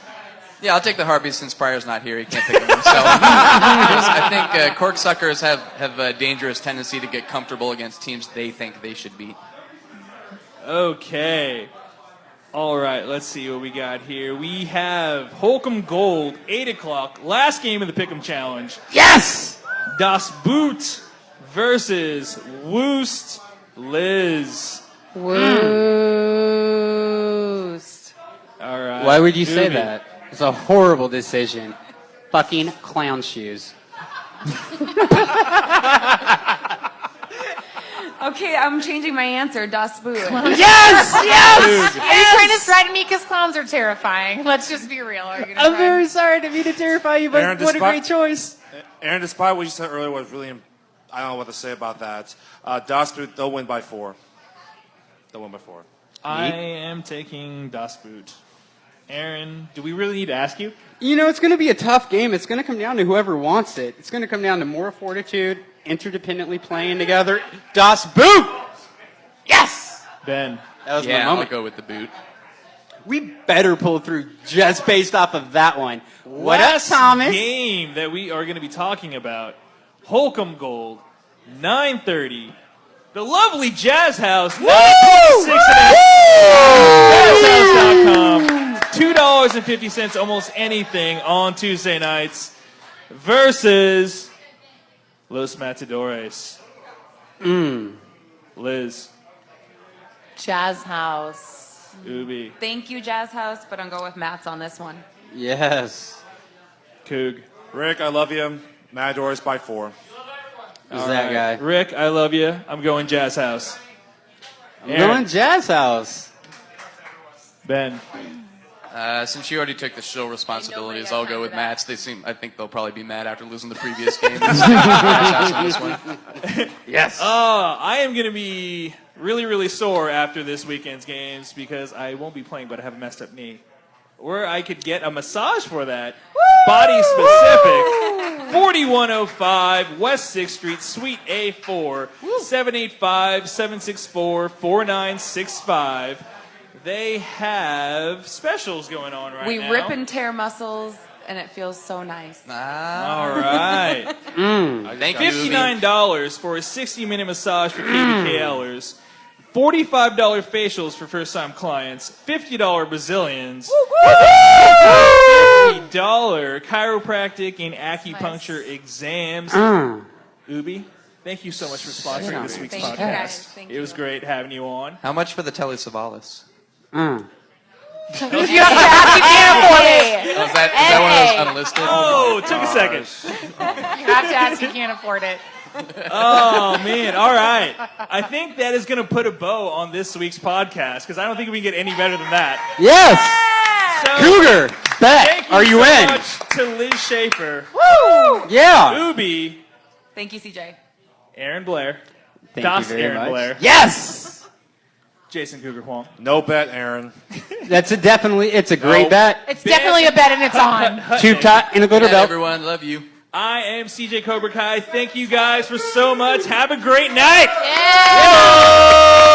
Yeah, I'll take the Harpies since Pryor's not here. He can't pick them himself. I think Corksuckers have a dangerous tendency to get comfortable against teams they think they should beat. Okay. All right, let's see what we got here. We have Holcomb Gold, 8 o'clock, last game of the Pick'em Challenge. Yes! Das Boot versus Woost Liz. Woost. All right. Why would you say Ubi. that? It's a horrible decision. Fucking clown shoes. Okay, I'm changing my answer. Das Boot. Yes! Yes! Are you trying to threaten me? Because clowns are terrifying. Let's just be real. Are you gonna I'm try very sorry to be to terrify you, but Aaron, what a despite- great choice. Aaron, despite what you said earlier, was really. I don't know what to say about that. Das Boot, they'll win by 4. They'll win by 4. I am taking Das Boot. Aaron, do we really need to ask you? You know, it's going to be a tough game. It's going to come down to whoever wants it. It's going to come down to moral fortitude, interdependently playing together. Das Boot! Yes! Ben. That was my Yeah, I'll moment. go with the boot. We better pull through just based off of that one. What up, Last Thomas? game that we are going to be talking about, Holcomb Gold, 9:30. The lovely Jazz House, 9.6 JazzHouse.com. $2.50 almost anything on Tuesday nights versus Los Matadores. Liz, Jazz House. Ubi, Thank you, Jazz House, but I'm going with Matt's on this one. Yes. Coog. Rick, I love you. Matadors by 4. Who's that guy? Rick, I love you. I'm going Jazz House. I'm going Jazz House. Ben. Since you already took the show responsibilities, I'll go with Matt's. I think they'll probably be mad after losing the previous game. This one. Yes. I am going to be really, really sore after this weekend's games because I won't be playing, but I have a messed up knee. Or I could get a massage for that. Body specific. 4105 West 6th Street, Suite A4, 785-764-4965. They have specials going on right We now. rip and tear muscles, and it feels so nice. All right. Thank you. $59 for a 60-minute massage for KBKLers. $45 facials for first-time clients. $50 Brazilians. $50 chiropractic and acupuncture exams. Ubi, thank you so much for sponsoring this week's Thank you, podcast. guys. Thank It was great having you on. How much for the Telly Savalas? You have to ask, you can't afford it. Oh, is that one of those unlisted? Oh, took a second. You have to ask, you can't afford it. Oh, man. All right. I think that is going to put a bow on this week's podcast because I don't think we can get any better than that. Yes. So, Cougar, bet. thank you Are you so in? much to Liz Schaefer, Yeah. Ubi, Thank you, CJ. Aaron Blair, Thank Das you very Aaron much. Blair, Yes. Jason Cougar Huang. No bet, Aaron. It's a great bet. It's definitely a bet and it's on. Tube top and a glitter Good night, belt. everyone. Love you. I am CJ Cobra Kai. Thank you guys for so much. Have a great night. Yeah.